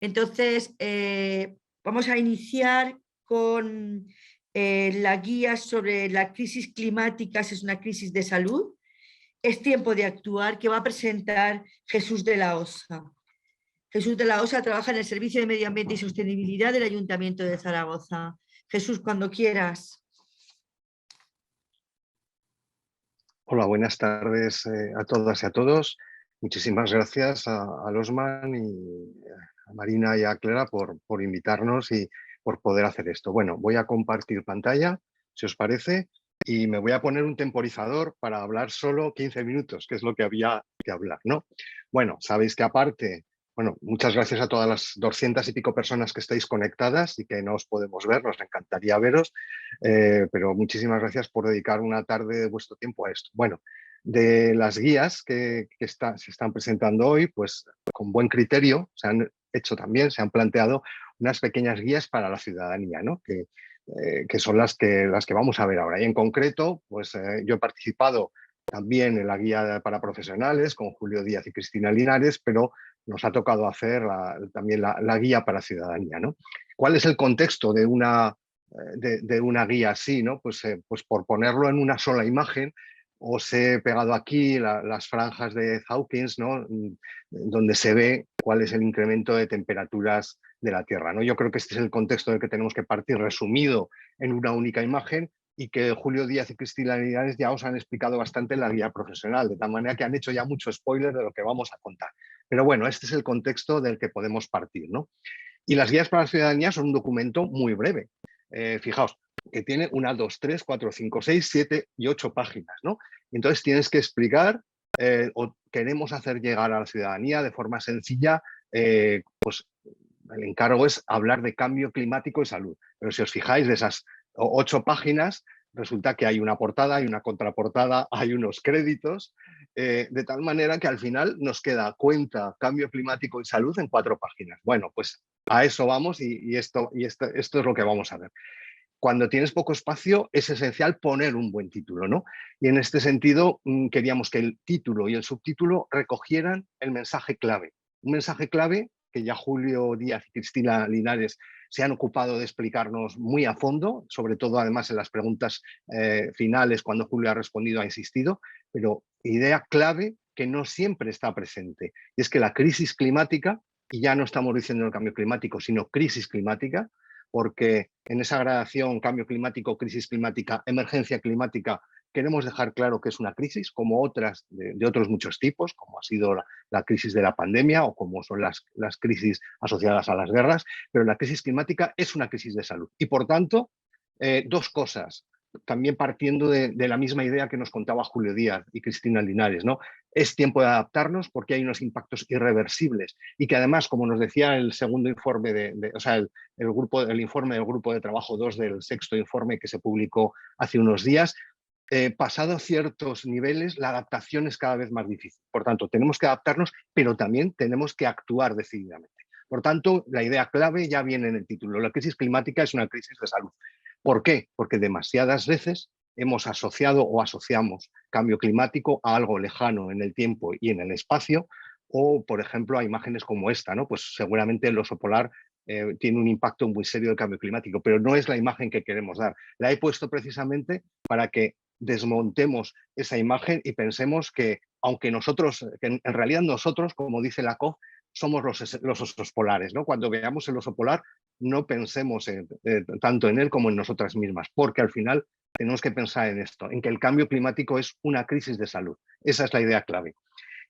Entonces, vamos a iniciar con la guía sobre la crisis climática, si es una crisis de salud. Es tiempo de actuar, que va a presentar Jesús de la Osa. Jesús de la Osa trabaja en el Servicio de Medio Ambiente y Sostenibilidad del Ayuntamiento de Zaragoza. Jesús, cuando quieras. Hola, buenas tardes a todas y a todos. Muchísimas gracias a Losman y a Marina y a Clara por invitarnos y por poder hacer esto. Bueno, voy a compartir pantalla, si os parece, y me voy a poner un temporizador para hablar solo 15 minutos, que es lo que había que hablar, ¿no? Bueno, sabéis que aparte, bueno, muchas gracias a todas las 200 y pico personas que estáis conectadas y que no os podemos ver, nos encantaría veros. Pero muchísimas gracias por dedicar una tarde de vuestro tiempo a esto. Bueno, de las guías que se están presentando hoy, pues con buen criterio se han planteado unas pequeñas guías para la ciudadanía, ¿no? Que son las que vamos a ver ahora. Y en concreto, pues yo he participado también en la guía para profesionales con Julio Díaz y Cristina Linares, pero nos ha tocado hacer también la guía para ciudadanía, ¿no? ¿Cuál es el contexto de una guía así, ¿no? Pues por ponerlo en una sola imagen, os he pegado aquí las franjas de Hawkins, ¿no? Donde se ve cuál es el incremento de temperaturas de la Tierra, ¿no? Yo creo que este es el contexto del que tenemos que partir, resumido en una única imagen, y que Julio Díaz y Cristina Linares ya os han explicado bastante en la guía profesional, de tal manera que han hecho ya mucho spoiler de lo que vamos a contar. Pero bueno, este es el contexto del que podemos partir, ¿no? Y las guías para la ciudadanía son un documento muy breve. Fijaos, que tiene 1, 2, 3, 4, 5, 6, 7 y 8 páginas, ¿no? Entonces tienes que explicar o queremos hacer llegar a la ciudadanía de forma sencilla, pues el encargo es hablar de cambio climático y salud. Pero si os fijáis, de esas 8 páginas, resulta que hay una portada, hay una contraportada, hay unos créditos, de tal manera que al final nos queda cuenta, cambio climático y salud en 4 páginas. Bueno, pues a eso vamos y esto es lo que vamos a ver. Cuando tienes poco espacio es esencial poner un buen título, ¿no? Y en este sentido queríamos que el título y el subtítulo recogieran el mensaje clave. Un mensaje clave que ya Julio Díaz y Cristina Linares se han ocupado de explicarnos muy a fondo, sobre todo además en las preguntas finales cuando Julio ha respondido, ha insistido, pero idea clave que no siempre está presente. Y es que la crisis climática, y ya no estamos diciendo el cambio climático, sino crisis climática, porque en esa gradación cambio climático, crisis climática, emergencia climática, queremos dejar claro que es una crisis, como otras de otros muchos tipos, como ha sido la crisis de la pandemia o como son las crisis asociadas a las guerras, pero la crisis climática es una crisis de salud. Y por tanto, dos cosas, también partiendo de la misma idea que nos contaba Julio Díaz y Cristina Linares, ¿no? Es tiempo de adaptarnos porque hay unos impactos irreversibles y que además, como nos decía el segundo informe, el informe del grupo de trabajo 2 del sexto informe que se publicó hace unos días, pasado ciertos niveles, la adaptación es cada vez más difícil. Por tanto, tenemos que adaptarnos, pero también tenemos que actuar decididamente. Por tanto, la idea clave ya viene en el título. La crisis climática es una crisis de salud. ¿Por qué? Porque demasiadas veces hemos asociado o asociamos cambio climático a algo lejano en el tiempo y en el espacio, o, por ejemplo, a imágenes como esta, ¿no? Pues seguramente el oso polar tiene un impacto muy serio del cambio climático, pero no es la imagen que queremos dar. La he puesto precisamente para que desmontemos esa imagen y pensemos que, aunque nosotros, que en realidad nosotros, como dice la COP, somos los osos polares, ¿no? Cuando veamos el oso polar, no pensemos tanto en él como en nosotras mismas, porque al final tenemos que pensar en esto, en que el cambio climático es una crisis de salud. Esa es la idea clave.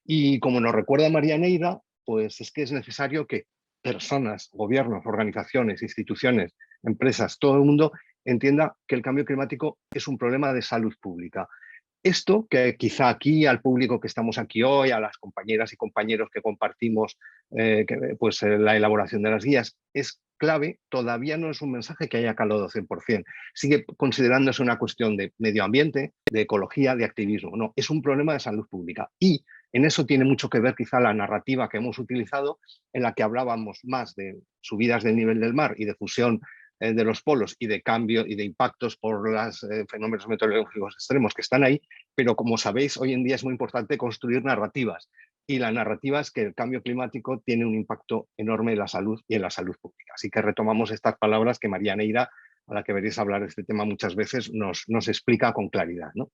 Y como nos recuerda María Neida, pues es que es necesario que personas, gobiernos, organizaciones, instituciones, empresas, todo el mundo entienda que el cambio climático es un problema de salud pública. Esto que quizá aquí al público que estamos aquí hoy, a las compañeras y compañeros que compartimos la elaboración de las guías, es clave, todavía no es un mensaje que haya calado 100%. Sigue considerándose una cuestión de medio ambiente, de ecología, de activismo. No, es un problema de salud pública. Y en eso tiene mucho que ver quizá la narrativa que hemos utilizado, en la que hablábamos más de subidas del nivel del mar y de fusión de los polos y de cambio y de impactos por los fenómenos meteorológicos extremos que están ahí, pero como sabéis, hoy en día es muy importante construir narrativas. Y la narrativa es que el cambio climático tiene un impacto enorme en la salud y en la salud pública. Así que retomamos estas palabras que María Neira, a la que veréis hablar de este tema muchas veces, nos explica con claridad, ¿no?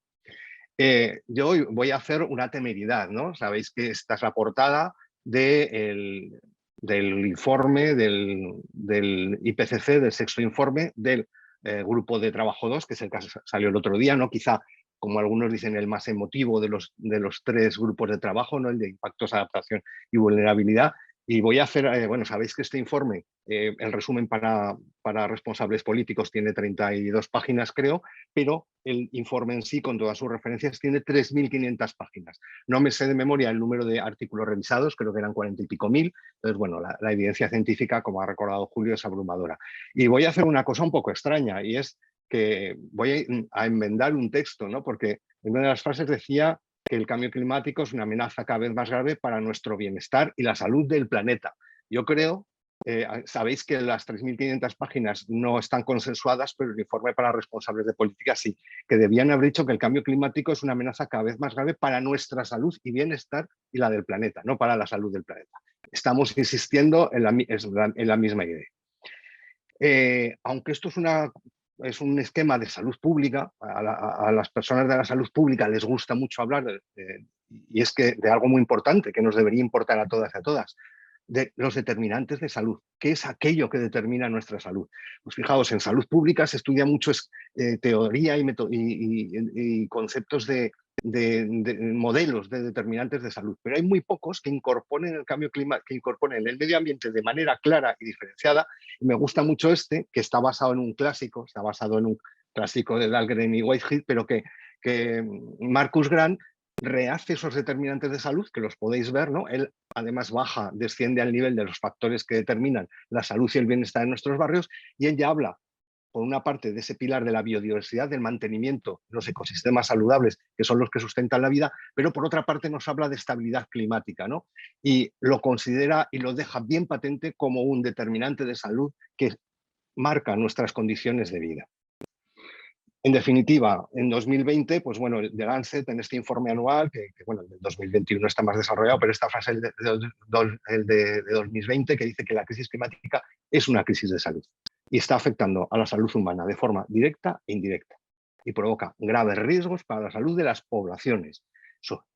Yo hoy voy a hacer una temeridad, ¿no? Sabéis que esta es la portada del informe del IPCC, del sexto informe del grupo de trabajo 2, que es el que salió el otro día, ¿no? Quizá, como algunos dicen, el más emotivo de los 3 grupos de trabajo, ¿no? El de impactos, adaptación y vulnerabilidad. Y voy a hacer, bueno, sabéis que este informe, el resumen para responsables políticos tiene 32 páginas, creo, pero el informe en sí, con todas sus referencias, tiene 3.500 páginas. No me sé de memoria el número de artículos revisados, creo que eran 40 y pico mil. Entonces, bueno, la evidencia científica, como ha recordado Julio, es abrumadora. Y voy a hacer una cosa un poco extraña, y es que voy a enmendar un texto, ¿no? Porque en una de las frases decía que el cambio climático es una amenaza cada vez más grave para nuestro bienestar y la salud del planeta. Yo creo, sabéis que las 3.500 páginas no están consensuadas, pero el informe para responsables de política sí, que debían haber dicho que el cambio climático es una amenaza cada vez más grave para nuestra salud y bienestar y la del planeta, no para la salud del planeta. Estamos insistiendo en la misma idea. Aunque esto es un esquema de salud pública, a las personas de la salud pública les gusta mucho hablar, y es que de algo muy importante que nos debería importar a todas y a todas, de los determinantes de salud. ¿Qué es aquello que determina nuestra salud? Pues fijaos, en salud pública se estudia mucho teoría y conceptos de modelos de determinantes de salud, pero hay muy pocos que incorporen el cambio climático, que incorporen el medio ambiente de manera clara y diferenciada. Y me gusta mucho que está basado en un clásico, de Dahlgren y Whitehead, pero que Marcus Grant rehace esos determinantes de salud, que los podéis ver, ¿no? Él además desciende al nivel de los factores que determinan la salud y el bienestar en nuestros barrios, y él ya habla, por una parte, de ese pilar de la biodiversidad, del mantenimiento de los ecosistemas saludables, que son los que sustentan la vida, pero por otra parte nos habla de estabilidad climática, ¿no? Y lo considera y lo deja bien patente como un determinante de salud que marca nuestras condiciones de vida. En definitiva, en 2020, pues bueno, The Lancet, en este informe anual, que bueno, el de 2021 está más desarrollado, pero esta frase es el de 2020, que dice que la crisis climática es una crisis de salud y está afectando a la salud humana de forma directa e indirecta y provoca graves riesgos para la salud de las poblaciones,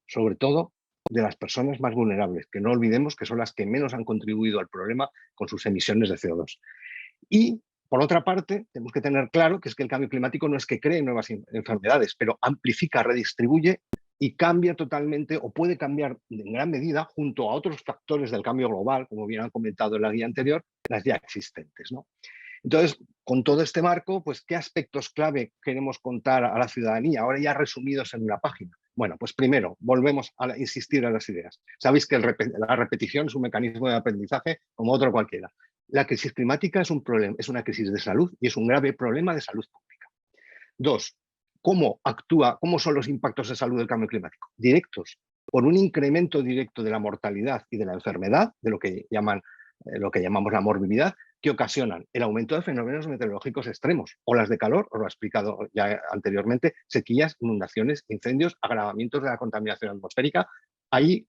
sobre todo de las personas más vulnerables, que no olvidemos que son las que menos han contribuido al problema con sus emisiones de CO2. Y por otra parte, tenemos que tener claro que es que el cambio climático no es que cree nuevas enfermedades, pero amplifica, redistribuye y cambia totalmente, o puede cambiar en gran medida, junto a otros factores del cambio global, como bien han comentado en la guía anterior, las ya existentes, ¿no? Entonces, con todo este marco, pues, ¿qué aspectos clave queremos contar a la ciudadanía? Ahora ya resumidos en una página. Bueno, pues primero, volvemos a insistir en las ideas. Sabéis que la repetición es un mecanismo de aprendizaje como otro cualquiera. La crisis climática es un problema, es una crisis de salud y es un grave problema de salud pública. 2. ¿Cómo son los impactos de salud del cambio climático? Directos, por un incremento directo de la mortalidad y de la enfermedad, de lo que llamamos la morbilidad, que ocasionan el aumento de fenómenos meteorológicos extremos, olas de calor, os lo he explicado ya anteriormente, sequías, inundaciones, incendios, agravamientos de la contaminación atmosférica. Ahí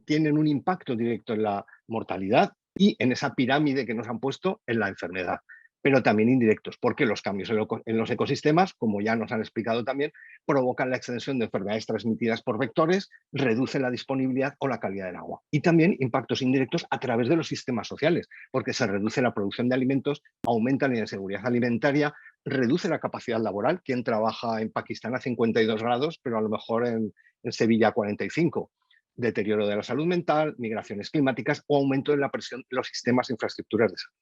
tienen un impacto directo en la mortalidad y en esa pirámide que nos han puesto en la enfermedad, pero también indirectos, porque los cambios en los ecosistemas, como ya nos han explicado también, provocan la extensión de enfermedades transmitidas por vectores, reducen la disponibilidad o la calidad del agua. Y también impactos indirectos a través de los sistemas sociales, porque se reduce la producción de alimentos, aumenta la inseguridad alimentaria, reduce la capacidad laboral. Quien trabaja en Pakistán a 52 grados, pero a lo mejor en Sevilla a 45. Deterioro de la salud mental, migraciones climáticas o aumento de la presión de los sistemas e infraestructuras de salud.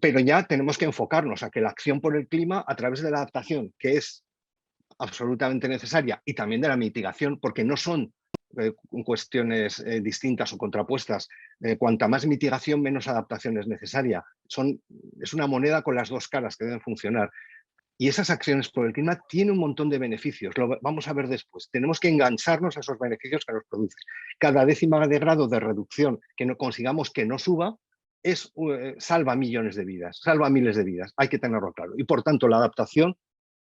Pero ya tenemos que enfocarnos a que la acción por el clima, a través de la adaptación, que es absolutamente necesaria, y también de la mitigación, porque no son cuestiones distintas o contrapuestas. Cuanta más mitigación, menos adaptación es necesaria. Es una moneda con las dos caras que deben funcionar. Y esas acciones por el clima tienen un montón de beneficios, lo vamos a ver después. Tenemos que engancharnos a esos beneficios que nos producen. Cada décima de grado de reducción que no consigamos que no suba, salva millones de vidas, salva miles de vidas, hay que tenerlo claro. Y por tanto la adaptación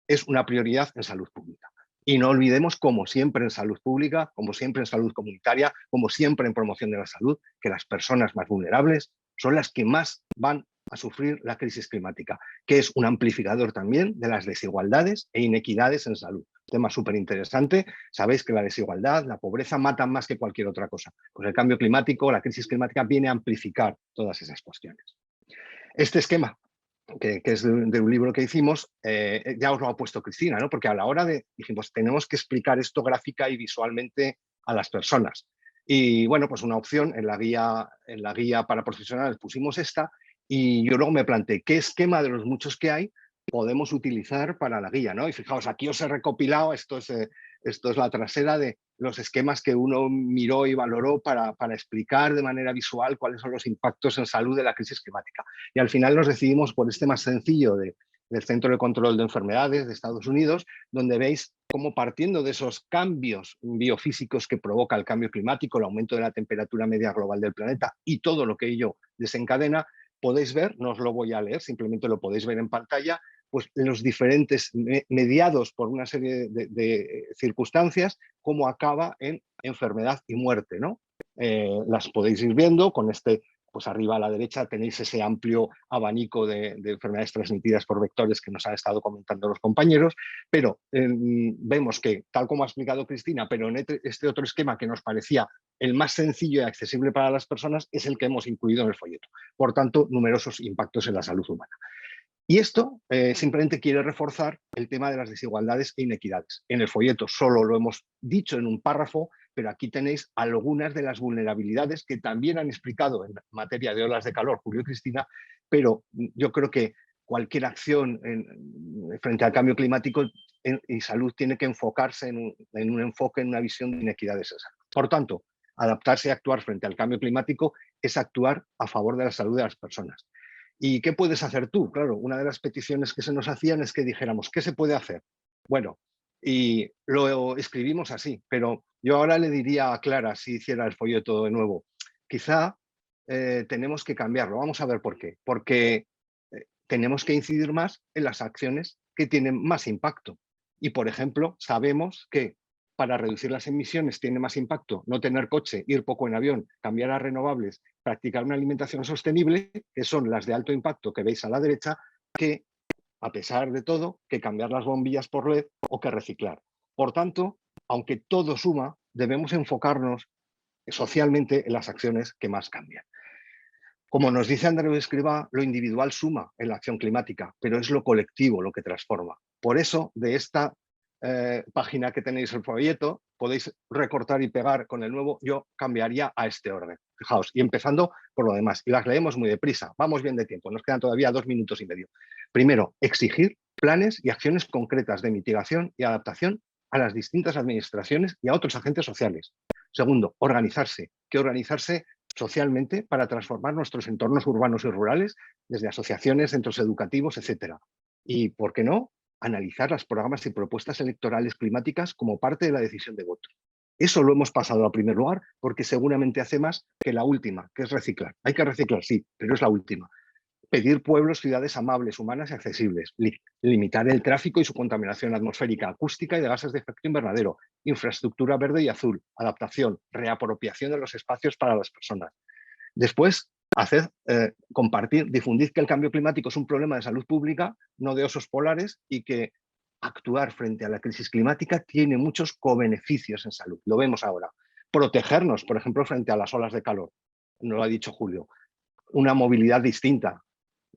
es una prioridad en salud pública. Y no olvidemos, como siempre en salud pública, como siempre en salud comunitaria, como siempre en promoción de la salud, que las personas más vulnerables son las que más van a sufrir la crisis climática, que es un amplificador también de las desigualdades e inequidades en salud. Tema súper interesante. Sabéis que la desigualdad, la pobreza matan más que cualquier otra cosa. Pues el cambio climático, la crisis climática viene a amplificar todas esas cuestiones. Este esquema que es de un libro que hicimos, ya os lo ha puesto Cristina, ¿no? Porque a la hora de, dijimos, tenemos que explicar esto gráfica y visualmente a las personas. Y bueno, pues una opción en la guía para profesionales pusimos esta, y yo luego me planteé qué esquema de los muchos que hay podemos utilizar para la guía, ¿no? Y fijaos, aquí os he recopilado, esto es la trasera de los esquemas que uno miró y valoró para explicar de manera visual cuáles son los impactos en salud de la crisis climática. Y al final nos decidimos por este más sencillo del Centro de Control de Enfermedades de Estados Unidos, donde veis cómo, partiendo de esos cambios biofísicos que provoca el cambio climático, el aumento de la temperatura media global del planeta y todo lo que ello desencadena, podéis ver, no os lo voy a leer, simplemente lo podéis ver en pantalla, pues los diferentes mediados por una serie de circunstancias, cómo acaba en enfermedad y muerte, ¿no? Las podéis ir viendo con pues arriba a la derecha tenéis ese amplio abanico de enfermedades transmitidas por vectores que nos han estado comentando los compañeros, pero vemos que, tal como ha explicado Cristina, pero en este otro esquema que nos parecía el más sencillo y accesible para las personas, es el que hemos incluido en el folleto. Por tanto, numerosos impactos en la salud humana. Y esto simplemente quiere reforzar el tema de las desigualdades e inequidades. En el folleto solo lo hemos dicho en un párrafo, pero aquí tenéis algunas de las vulnerabilidades que también han explicado en materia de olas de calor Julio y Cristina, pero yo creo que cualquier acción frente al cambio climático y salud tiene que enfocarse en un enfoque, en una visión de inequidades. Por tanto, adaptarse y actuar frente al cambio climático es actuar a favor de la salud de las personas. ¿Y qué puedes hacer tú? Claro, una de las peticiones que se nos hacían es que dijéramos, ¿qué se puede hacer? Bueno, y lo escribimos así, pero yo ahora le diría a Clara, si hiciera el folleto de nuevo, quizá tenemos que cambiarlo. Vamos a ver por qué. Porque tenemos que incidir más en las acciones que tienen más impacto. Y, por ejemplo, sabemos que para reducir las emisiones tiene más impacto no tener coche, ir poco en avión, cambiar a renovables, practicar una alimentación sostenible, que son las de alto impacto que veis a la derecha, que, a pesar de todo, que cambiar las bombillas por LED o que reciclar. Por tanto, aunque todo suma, debemos enfocarnos socialmente en las acciones que más cambian. Como nos dice Andreu Escrivá, lo individual suma en la acción climática, pero es lo colectivo lo que transforma. Por eso, de esta página que tenéis el folleto, podéis recortar y pegar con el nuevo, yo cambiaría a este orden. Fijaos, y empezando por lo demás. Y las leemos muy deprisa, vamos bien de tiempo, nos quedan todavía 2 minutos y medio. Primero, exigir planes y acciones concretas de mitigación y adaptación a las distintas administraciones y a otros agentes sociales. Segundo, organizarse. ¿Qué organizarse? Socialmente para transformar nuestros entornos urbanos y rurales desde asociaciones, centros educativos, etc. Y, ¿por qué no?, analizar los programas y propuestas electorales climáticas como parte de la decisión de voto. Eso lo hemos pasado a primer lugar porque seguramente hace más que la última, que es reciclar. Hay que reciclar, sí, pero es la última. Pedir pueblos, ciudades amables, humanas y accesibles, limitar el tráfico y su contaminación atmosférica, acústica y de gases de efecto invernadero, infraestructura verde y azul, adaptación, reapropiación de los espacios para las personas. Después, compartir, difundir que el cambio climático es un problema de salud pública, no de osos polares, y que actuar frente a la crisis climática tiene muchos cobeneficios en salud. Lo vemos ahora. Protegernos, por ejemplo, frente a las olas de calor. Nos lo ha dicho Julio. Una movilidad distinta,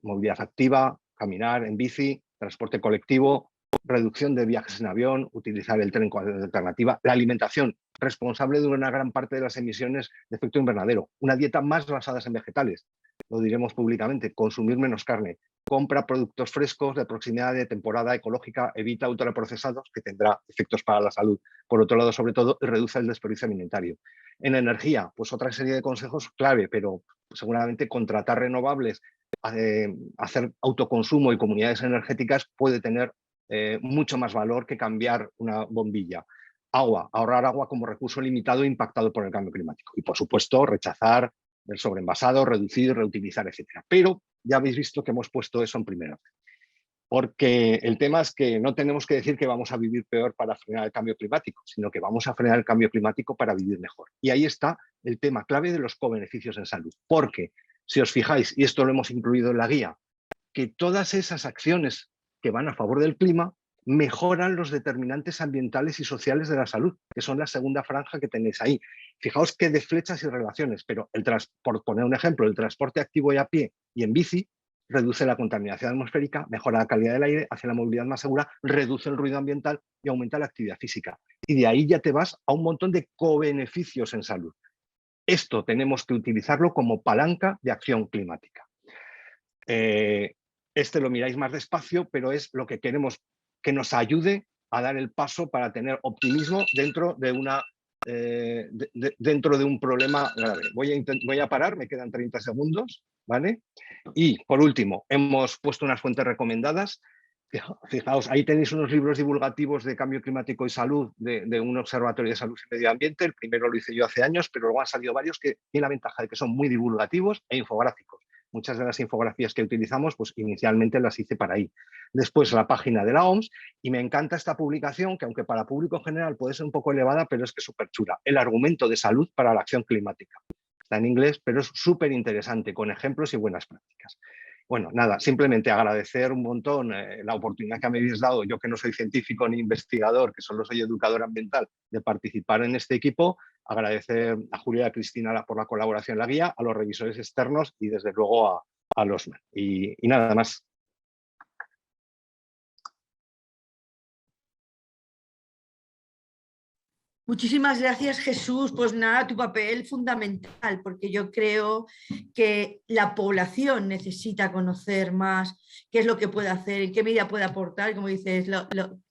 movilidad activa, caminar en bici, transporte colectivo, reducción de viajes en avión, utilizar el tren como alternativa, la alimentación responsable de una gran parte de las emisiones de efecto invernadero, una dieta más basada en vegetales, lo diremos públicamente, consumir menos carne, compra productos frescos de proximidad, de temporada, ecológica, evita ultraprocesados, que tendrá efectos para la salud. Por otro lado, sobre todo, reduce el desperdicio alimentario. En energía, pues otra serie de consejos clave, pero seguramente contratar renovables, hacer autoconsumo y comunidades energéticas puede tener mucho más valor que cambiar una bombilla. Agua, ahorrar agua como recurso limitado e impactado por el cambio climático. Y, por supuesto, rechazar del sobreenvasado, reducir, reutilizar, etcétera. Pero ya habéis visto que hemos puesto eso en primero. Porque el tema es que no tenemos que decir que vamos a vivir peor para frenar el cambio climático, sino que vamos a frenar el cambio climático para vivir mejor. Y ahí está el tema clave de los cobeneficios en salud. Porque, si os fijáis, y esto lo hemos incluido en la guía, que todas esas acciones que van a favor del clima mejoran los determinantes ambientales y sociales de la salud, que son la segunda franja que tenéis ahí. Fijaos qué de flechas y relaciones, pero por poner un ejemplo, el transporte activo y a pie y en bici reduce la contaminación atmosférica, mejora la calidad del aire, hace la movilidad más segura, reduce el ruido ambiental y aumenta la actividad física. Y de ahí ya te vas a un montón de cobeneficios en salud. Esto tenemos que utilizarlo como palanca de acción climática. Este lo miráis más despacio, pero es lo que queremos que nos ayude a dar el paso para tener optimismo dentro de dentro de un problema grave. Voy a parar, me quedan 30 segundos, ¿vale? Y por último, hemos puesto unas fuentes recomendadas. Fijaos, ahí tenéis unos libros divulgativos de cambio climático y salud de un observatorio de salud y medio ambiente. El primero lo hice yo hace años, pero luego han salido varios que tienen la ventaja de que son muy divulgativos e infográficos. Muchas de las infografías que utilizamos, pues inicialmente las hice para ahí. Después la página de la OMS, y me encanta esta publicación, que aunque para público general puede ser un poco elevada, pero es que es súper chula. El argumento de salud para la acción climática. Está en inglés, pero es súper interesante, con ejemplos y buenas prácticas. Bueno, nada, simplemente agradecer un montón la oportunidad que me habéis dado, yo que no soy científico ni investigador, que solo soy educador ambiental, de participar en este equipo. Agradecer a Julia y a Cristina por la colaboración en la guía, a los revisores externos y desde luego a Losman. Y nada más. Muchísimas gracias, Jesús. Pues nada, tu papel fundamental, porque yo creo que la población necesita conocer más qué es lo que puede hacer, en qué medida puede aportar. Como dices,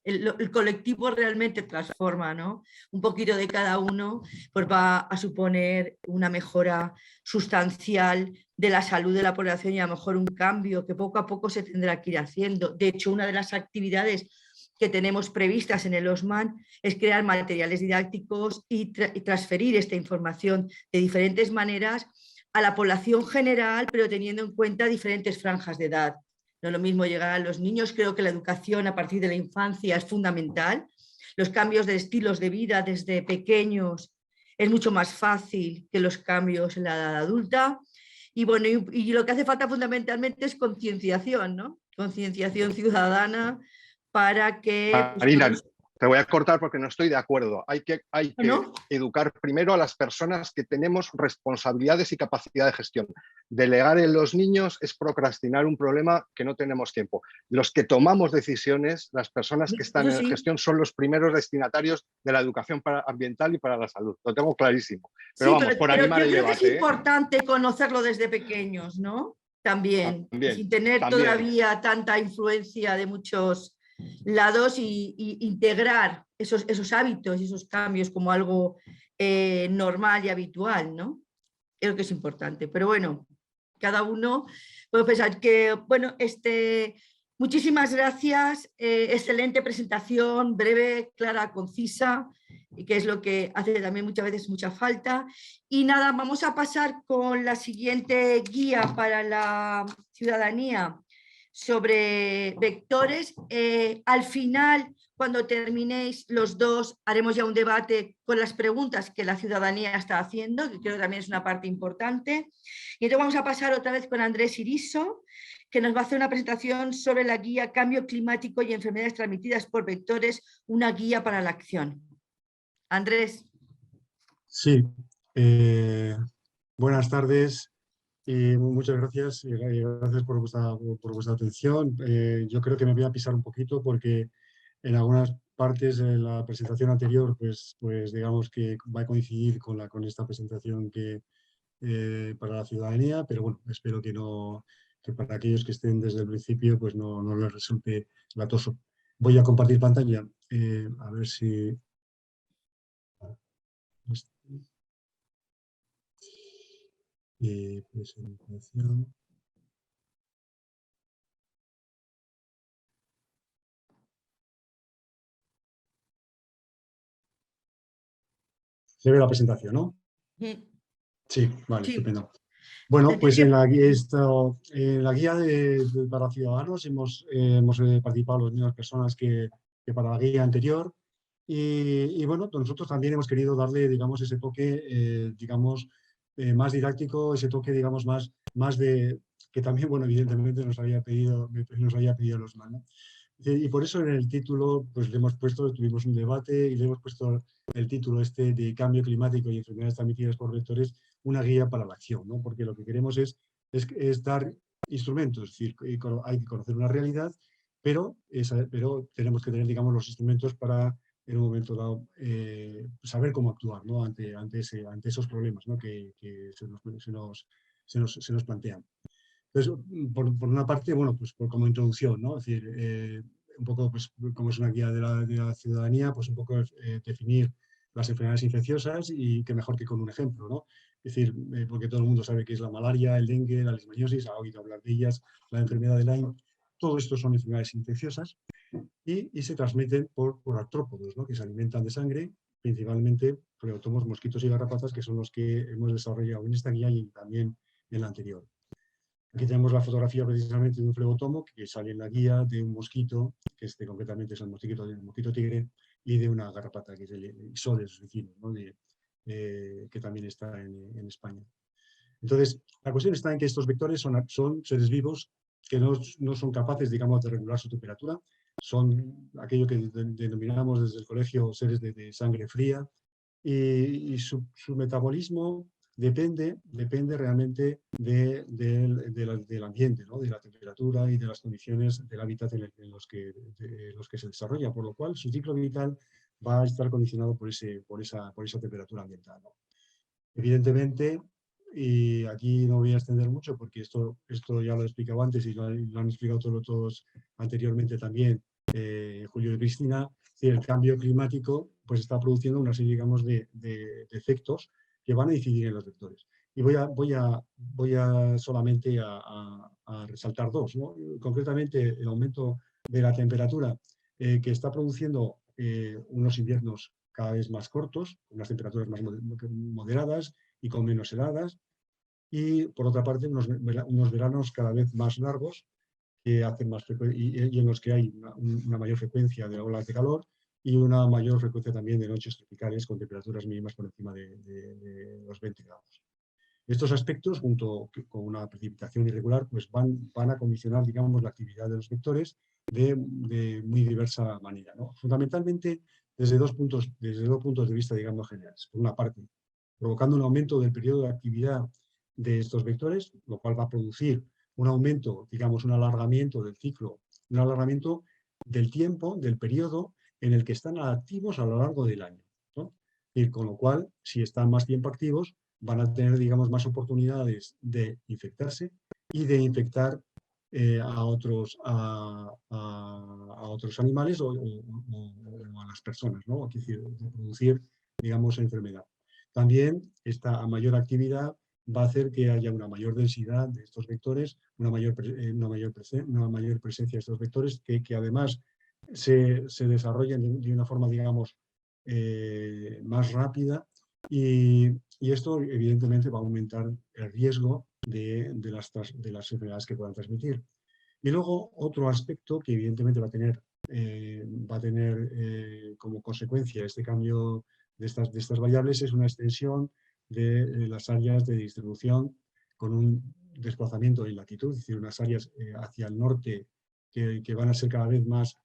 el colectivo realmente transforma, ¿no? Un poquito de cada uno pues va a suponer una mejora sustancial de la salud de la población y a lo mejor un cambio que poco a poco se tendrá que ir haciendo. De hecho, una de las actividades que tenemos previstas en el OSMAN es crear materiales didácticos y transferir esta información de diferentes maneras a la población general, pero teniendo en cuenta diferentes franjas de edad. No es lo mismo llegar a los niños, creo que la educación a partir de la infancia es fundamental. Los cambios de estilos de vida desde pequeños es mucho más fácil que los cambios en la edad adulta. Y bueno, y lo que hace falta fundamentalmente es concienciación, ¿no? Concienciación ciudadana para que pues, Marina, todos... te voy a cortar porque no estoy de acuerdo. Hay que ¿No? educar primero a las personas que tenemos responsabilidades y capacidad de gestión. Delegar en los niños es procrastinar un problema que no tenemos tiempo. Los que tomamos decisiones, las personas que están Eso en sí. gestión, son los primeros destinatarios de la educación ambiental y para la salud. Lo tengo clarísimo. Pero Sí, vamos, por pero animar yo el creo que es debate. importante conocerlo desde pequeños, ¿no? También, También, sin tener también. todavía tanta influencia de muchos lados y integrar esos hábitos y esos cambios como algo normal y habitual, ¿no? Creo que es importante. Pero bueno, cada uno puede pensar que, bueno, muchísimas gracias, excelente presentación, breve, clara, concisa, y que es lo que hace también muchas veces mucha falta. Y nada, vamos a pasar con la siguiente guía para la ciudadanía sobre vectores. Al final, cuando terminéis los dos, haremos ya un debate con las preguntas que la ciudadanía está haciendo, que creo que también es una parte importante. Y entonces vamos a pasar otra vez con Andrés Iriso, que nos va a hacer una presentación sobre la guía Cambio Climático y Enfermedades Transmitidas por Vectores, una guía para la acción. Andrés. Sí, buenas tardes y muchas gracias, y gracias por vuestra atención. Yo creo que me voy a pisar un poquito porque en algunas partes de la presentación anterior, pues digamos que va a coincidir con esta presentación para la ciudadanía, pero bueno, espero que para aquellos que estén desde el principio pues no les resulte latoso. Voy a compartir pantalla, a ver si... presentación. Se ve la presentación, ¿no? Sí. Sí, vale, Sí. estupendo. Bueno, pues en Atención. la, en la guía para ciudadanos hemos participado las mismas personas que para la guía anterior y bueno, nosotros también hemos querido darle, digamos, ese toque, digamos, más didáctico, ese toque, digamos, más de, que también, bueno, evidentemente nos había pedido los manos. Y por eso en el título, pues le hemos puesto, tuvimos un debate y le hemos puesto el título este de Cambio climático y enfermedades transmitidas por vectores, una guía para la acción, ¿no? Porque lo que queremos es dar instrumentos, es decir, hay que conocer una realidad, pero tenemos que tener, digamos, los instrumentos para, en un momento dado, saber cómo actuar, ¿no? ante esos problemas, ¿no? que se nos plantean. Entonces, por una parte, bueno, pues como introducción, ¿no? Es decir, un poco, pues como es una guía de la ciudadanía, pues un poco definir las enfermedades infecciosas y qué mejor que con un ejemplo, ¿no? Es decir, porque todo el mundo sabe que es la malaria, el dengue, la leishmaniosis, ha oído hablar de ellas, la enfermedad de Lyme, todo esto son enfermedades infecciosas y se transmiten por artrópodos, ¿no? Que se alimentan de sangre, principalmente fleotomos, mosquitos y garrapatas, que son los que hemos desarrollado en esta guía y también en la anterior. Aquí tenemos la fotografía precisamente de un flebotomo que sale en la guía, de un mosquito, que concretamente es el mosquito tigre, y de una garrapata, que es el Ixodes vecino, ¿no? Que también está en España. Entonces, la cuestión está en que estos vectores son seres vivos que no son capaces, digamos, de regular su temperatura. Son aquello que denominamos desde el colegio seres de sangre fría, y su metabolismo depende realmente del ambiente, ¿no? De la temperatura y de las condiciones del hábitat en los que se desarrolla, por lo cual su ciclo vital va a estar condicionado por esa temperatura ambiental, ¿no? Evidentemente, y aquí no voy a extender mucho porque esto ya lo he explicado antes y lo han explicado todos anteriormente también, Julio y Cristina, el cambio climático pues está produciendo una serie, digamos, de efectos que van a incidir en los vectores. Y voy a solamente a resaltar dos, ¿no? Concretamente, el aumento de la temperatura que está produciendo unos inviernos cada vez más cortos, unas temperaturas más moderadas y con menos heladas, y por otra parte unos veranos cada vez más largos que hacen y en los que hay una mayor frecuencia de olas de calor y una mayor frecuencia también de noches tropicales con temperaturas mínimas por encima de los 20 grados. Estos aspectos, junto con una precipitación irregular, pues van a condicionar, digamos, la actividad de los vectores de muy diversa manera, ¿no? Fundamentalmente desde dos puntos de vista, digamos, generales. Por una parte, provocando un aumento del periodo de actividad de estos vectores, lo cual va a producir un aumento, digamos, un alargamiento del ciclo, un alargamiento del tiempo, del periodo en el que están activos a lo largo del año, ¿no? Y con lo cual, si están más tiempo activos, van a tener, digamos, más oportunidades de infectarse y de infectar a otros animales o a las personas, ¿no? Es decir, de producir, digamos, enfermedad. También esta mayor actividad va a hacer que haya una mayor densidad de estos vectores, una mayor presencia de estos vectores que además se desarrollen de una forma, digamos, más rápida y esto evidentemente va a aumentar el riesgo de las enfermedades que puedan transmitir. Y luego otro aspecto que evidentemente va a tener como consecuencia este cambio de estas variables es una extensión de las áreas de distribución con un desplazamiento en latitud, es decir, unas áreas hacia el norte que van a ser cada vez más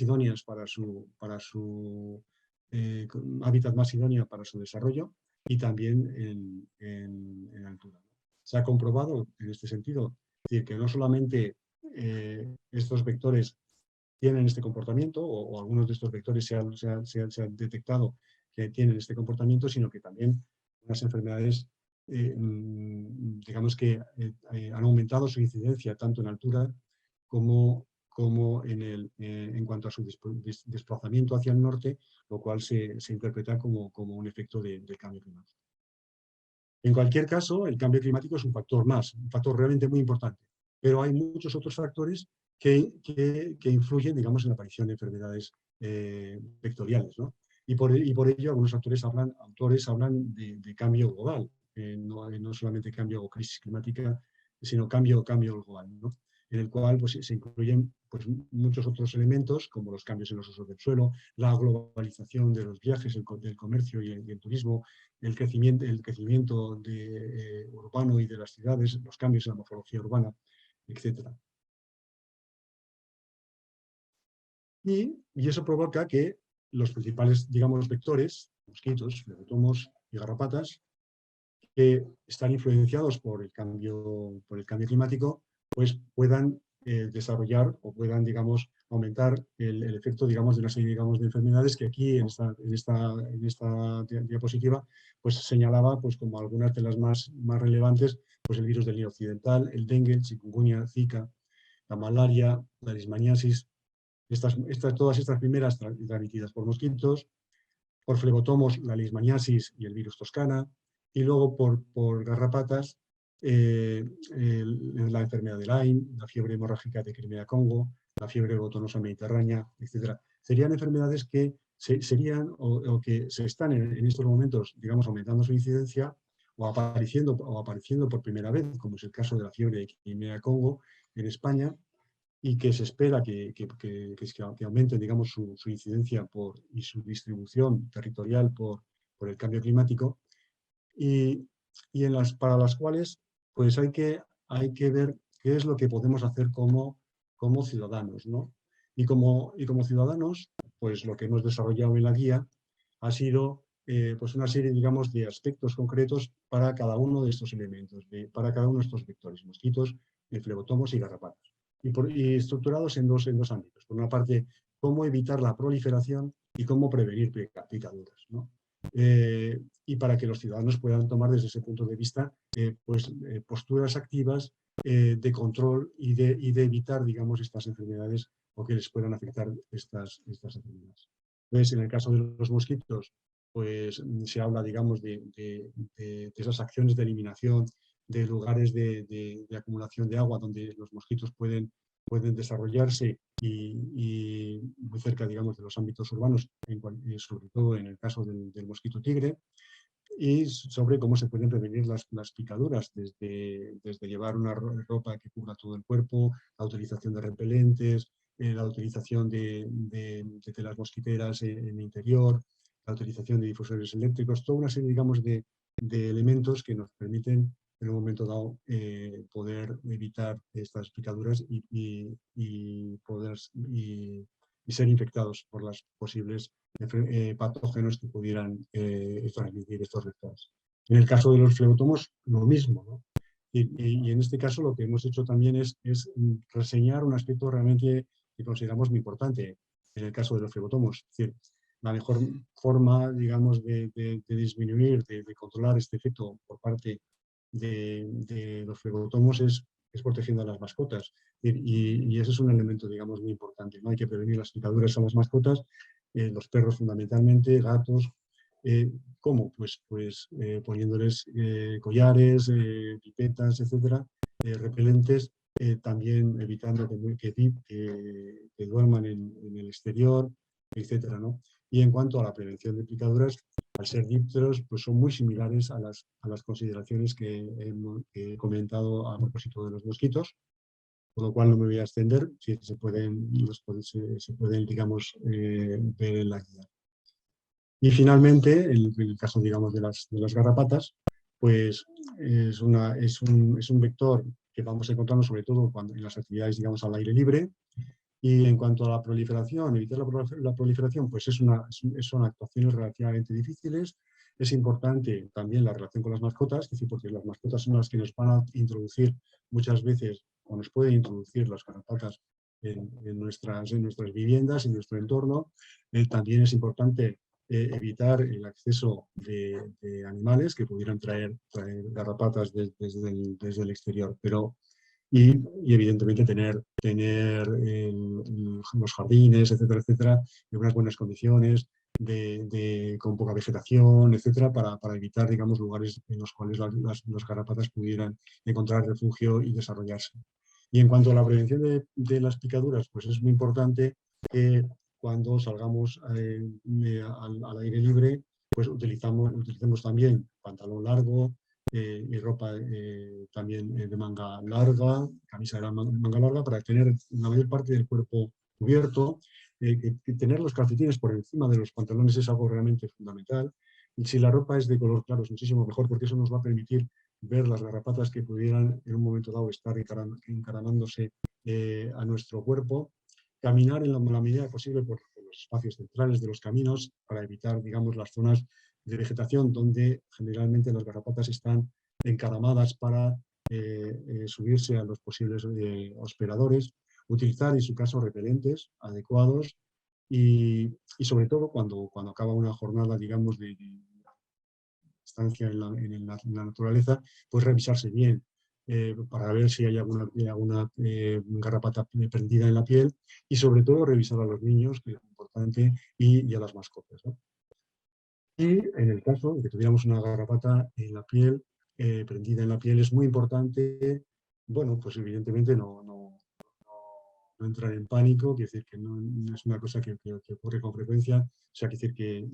idóneas para su hábitat más idóneo para su desarrollo y también en altura. Se ha comprobado en este sentido decir, que no solamente estos vectores tienen este comportamiento o algunos de estos vectores se han detectado que tienen este comportamiento, sino que también las enfermedades digamos que han aumentado su incidencia tanto en altura como en cuanto a su desplazamiento hacia el norte, lo cual se interpreta como un efecto del cambio climático. En cualquier caso, el cambio climático es un factor más, un factor realmente muy importante, pero hay muchos otros factores que influyen, digamos, en la aparición de enfermedades vectoriales, ¿no? Y por ello algunos autores hablan de cambio global, no solamente cambio o crisis climática, sino cambio global, ¿no? En el cual pues, se incluyen pues, muchos otros elementos, como los cambios en los usos del suelo, la globalización de los viajes, del comercio y el turismo, el crecimiento urbano y de las ciudades, los cambios en la morfología urbana, etc. Y eso provoca que los principales, digamos, vectores, mosquitos, flebotomos y garrapatas, que están influenciados por el cambio climático, pues puedan desarrollar o puedan, digamos, aumentar el efecto, digamos, de una serie, digamos, de enfermedades que aquí en esta diapositiva pues señalaba pues como algunas de las más relevantes, pues el virus del Nilo Occidental, el dengue, el chikungunya, Zika, la malaria, la leishmaniasis, todas estas primeras transmitidas por mosquitos, por flebotomos, la leishmaniasis y el virus toscana, y luego por garrapatas, la enfermedad de Lyme, la fiebre hemorrágica de Crimea-Congo, la fiebre botonosa mediterránea, etc. Serían enfermedades que serían o que se están en estos momentos, digamos, aumentando su incidencia o apareciendo por primera vez, como es el caso de la fiebre de Crimea-Congo en España, y que se espera que aumente, digamos, su incidencia y su distribución territorial por el cambio climático, y para las cuales pues hay que ver qué es lo que podemos hacer como ciudadanos, ¿no? Y como ciudadanos, pues lo que hemos desarrollado en la guía ha sido pues una serie, digamos, de aspectos concretos para cada uno de estos elementos, para cada uno de estos vectores, mosquitos, flebotomos y garrapatas. Y estructurados en dos ámbitos. Por una parte, cómo evitar la proliferación y cómo prevenir picaduras, ¿no? Y para que los ciudadanos puedan tomar desde ese punto de vista posturas activas de control y de evitar, digamos, estas enfermedades o que les puedan afectar estas enfermedades. Entonces, en el caso de los mosquitos, pues se habla, digamos, de esas acciones de eliminación, de lugares de acumulación de agua donde los mosquitos pueden desarrollarse y muy cerca, digamos, de los ámbitos urbanos, sobre todo en el caso del mosquito tigre, y sobre cómo se pueden prevenir las picaduras, desde llevar una ropa que cubra todo el cuerpo, la utilización de repelentes, la utilización de telas mosquiteras en el interior, la utilización de difusores eléctricos, toda una serie, digamos, de elementos que nos permiten en un momento dado poder evitar estas picaduras y ser infectados por las posibles patógenos que pudieran transmitir estos vectores. En el caso de los flebotomos, lo mismo, ¿no? Y en este caso lo que hemos hecho también es reseñar un aspecto realmente que consideramos muy importante en el caso de los flebotomos. Es decir, la mejor forma, digamos, de disminuir, de controlar este efecto por parte de los flebotomos es protegiendo a las mascotas. Y ese es un elemento, digamos, muy importante, ¿no? Hay que prevenir las picaduras a las mascotas, los perros fundamentalmente, gatos. ¿Cómo? Pues poniéndoles collares, pipetas, etcétera, repelentes, también evitando que duerman en el exterior, etcétera, ¿no? Y en cuanto a la prevención de picaduras, al ser dípteros, pues son muy similares a las consideraciones que he comentado a propósito de los mosquitos, por lo cual no me voy a extender, si se pueden digamos, ver en la guía. Y finalmente, el caso, digamos, de las garrapatas, pues es un vector que vamos encontrando sobre todo en las actividades, digamos, al aire libre. Y en cuanto a la proliferación, evitar la proliferación, pues son actuaciones relativamente difíciles. Es importante también la relación con las mascotas, es decir, porque las mascotas son las que nos van a introducir muchas veces, o nos pueden introducir las garrapatas en nuestras viviendas, en nuestro entorno. También es importante evitar el acceso de animales que pudieran traer garrapatas desde el exterior, y evidentemente tener los jardines, etcétera, etcétera, en unas buenas condiciones, con poca vegetación, etcétera, para evitar, digamos, lugares en los cuales las garrapatas pudieran encontrar refugio y desarrollarse. Y en cuanto a la prevención de las picaduras, pues es muy importante que cuando salgamos al aire libre, pues utilicemos también pantalón largo, y ropa también de manga larga, camisa de manga larga, para tener la mayor parte del cuerpo cubierto. Que tener los calcetines por encima de los pantalones es algo realmente fundamental. Y si la ropa es de color claro es muchísimo mejor, porque eso nos va a permitir ver las garrapatas que pudieran en un momento dado estar encaramándose a nuestro cuerpo. Caminar en la medida posible por los espacios centrales de los caminos para evitar, digamos, las zonas de vegetación donde generalmente las garrapatas están encaramadas para subirse a los posibles hospedadores. Utilizar, en su caso, repelentes adecuados y sobre todo cuando acaba una jornada, digamos, de estancia en la naturaleza, pues revisarse bien para ver si hay alguna garrapata prendida en la piel y sobre todo revisar a los niños, que es importante, y a las mascotas, ¿no? Y en el caso de que tuviéramos una garrapata en la piel, prendida en la piel, es muy importante, bueno, pues evidentemente no entrar en pánico, quiere decir que no es una cosa que ocurre con frecuencia, o sea, quiere decir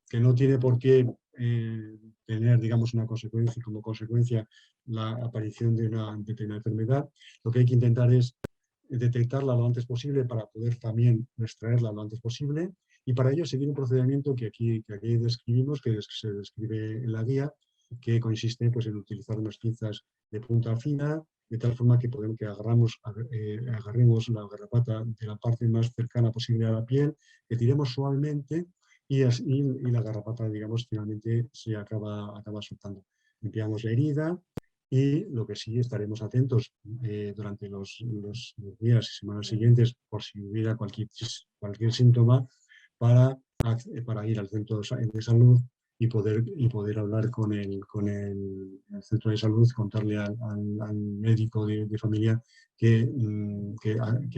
que no tiene por qué tener, digamos, una consecuencia, como consecuencia la aparición de una enfermedad. Lo que hay que intentar es detectarla lo antes posible para poder también extraerla lo antes posible, y para ello seguir un procedimiento que aquí describimos, que se describe en la guía, que consiste pues, en utilizar unas pinzas de punta fina, de tal forma que agarremos la garrapata de la parte más cercana posible a la piel, que tiremos suavemente y la garrapata, digamos, finalmente se acaba soltando. Limpiamos la herida y lo que sí estaremos atentos durante los días y semanas siguientes por si hubiera cualquier síntoma para ir al centro de salud y poder hablar con el centro de salud, contarle al médico de familia que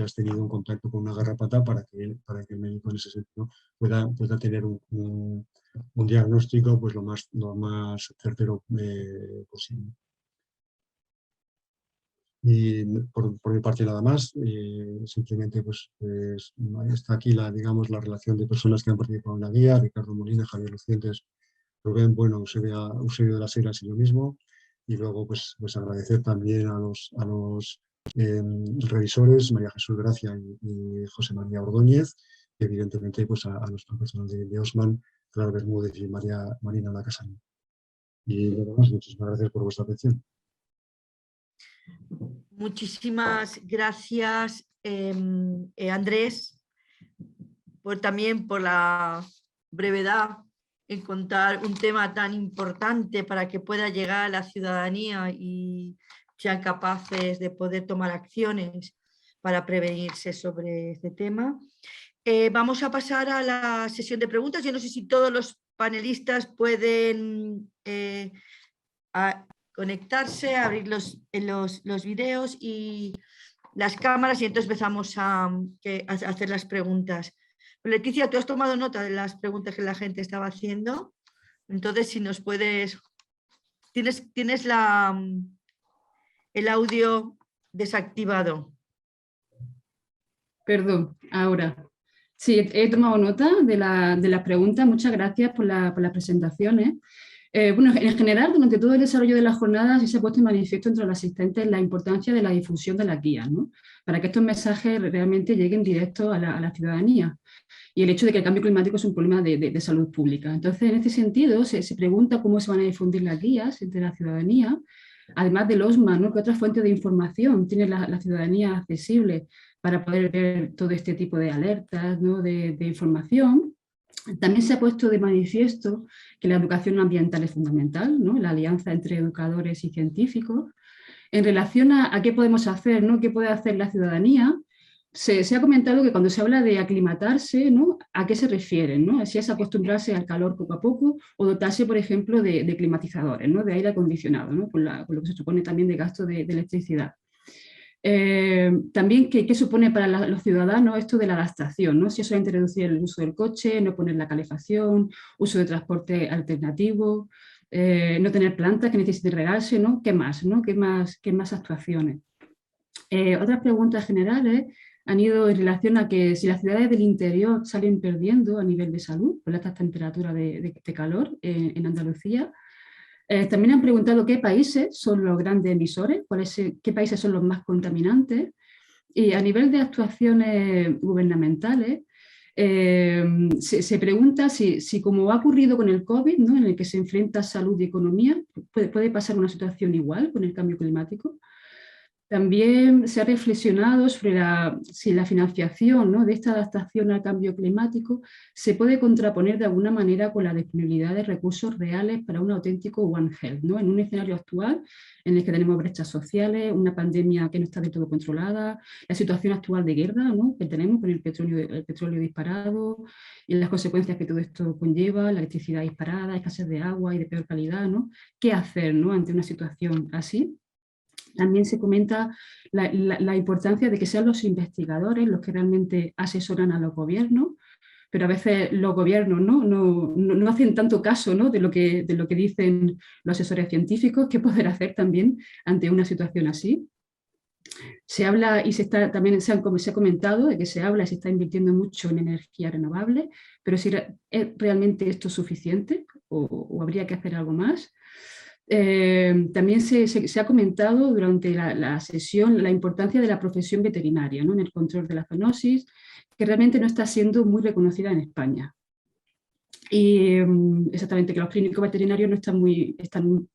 has tenido un contacto con una garrapata para que el médico en ese sentido pueda tener un diagnóstico pues, lo más certero posible. Y por mi parte nada más, simplemente pues, está aquí la relación de personas que han participado en la guía: Ricardo Molina, Javier Lucientes, Rubén Bueno, Eusebio de las Heras y yo mismo. Y luego pues agradecer también a los revisores, María Jesús Gracia y José María Ordóñez, y evidentemente pues a los profesionales de Osman, Clara Bermúdez y Marina Lacasani. Y nada más, muchísimas gracias por vuestra atención. Muchísimas gracias, Andrés, también por la brevedad en contar un tema tan importante para que pueda llegar a la ciudadanía y sean capaces de poder tomar acciones para prevenirse sobre este tema. Vamos a pasar a la sesión de preguntas. Yo no sé si todos los panelistas pueden conectarse, abrir los vídeos y las cámaras, y entonces empezamos a hacer las preguntas. Leticia, tú has tomado nota de las preguntas que la gente estaba haciendo, entonces si nos puedes... Tienes el audio desactivado. Perdón, ahora. Sí, he tomado nota de la pregunta. Muchas gracias por las presentaciones. Bueno, en general, durante todo el desarrollo de las jornadas sí se ha puesto en manifiesto entre los asistentes la importancia de la difusión de las guías, ¿no? Para que estos mensajes realmente lleguen directos a la ciudadanía, y el hecho de que el cambio climático es un problema de salud pública. Entonces, en este sentido, se pregunta cómo se van a difundir las guías entre la ciudadanía, además del OSMA, ¿no? ¿Qué otras fuentes de información tiene la ciudadanía accesible para poder ver todo este tipo de alertas, ¿no? de información? También se ha puesto de manifiesto que la educación ambiental es fundamental, ¿no? La alianza entre educadores y científicos. En relación a qué podemos hacer, ¿no? ¿Qué puede hacer la ciudadanía? Se ha comentado que cuando se habla de aclimatarse, ¿no? ¿A qué se refieren, ¿no? Si es acostumbrarse al calor poco a poco o dotarse, por ejemplo, de climatizadores, ¿no? De aire acondicionado, ¿no? Por lo que se supone también de gasto de electricidad. También ¿qué supone para los ciudadanos esto de la adaptación, ¿no? Si eso es introducir el uso del coche, no poner la calefacción, uso de transporte alternativo, no tener plantas que necesiten regarse, ¿no? ¿Qué más, ¿no? ¿Qué más actuaciones? Otras preguntas generales han ido en relación a que si las ciudades del interior salen perdiendo a nivel de salud por estas temperaturas de calor en Andalucía, También han preguntado qué países son los grandes emisores, qué países son los más contaminantes. Y a nivel de actuaciones gubernamentales, se pregunta si como ha ocurrido con el COVID, ¿no?, en el que se enfrenta salud y economía, puede pasar una situación igual con el cambio climático. También se ha reflexionado sobre si la financiación, ¿no?, de esta adaptación al cambio climático se puede contraponer de alguna manera con la disponibilidad de recursos reales para un auténtico One Health, ¿no?, en un escenario actual en el que tenemos brechas sociales, una pandemia que no está del todo controlada, la situación actual de guerra, ¿no?, que tenemos con el petróleo disparado y las consecuencias que todo esto conlleva, la electricidad disparada, escasez de agua y de peor calidad, ¿no? ¿Qué hacer, ¿no?, ante una situación así? También se comenta la importancia de que sean los investigadores los que realmente asesoran a los gobiernos, pero a veces los gobiernos no hacen tanto caso, ¿no?, de lo que dicen los asesores científicos. ¿Qué poder hacer también ante una situación así? Se habla y también se ha comentado de que se habla y se está invirtiendo mucho en energía renovable, pero si ¿es realmente esto suficiente o habría que hacer algo más? También se ha comentado durante la sesión la importancia de la profesión veterinaria, ¿no?, en el control de la zoonosis, que realmente no está siendo muy reconocida en España. Y exactamente, que los clínicos veterinarios están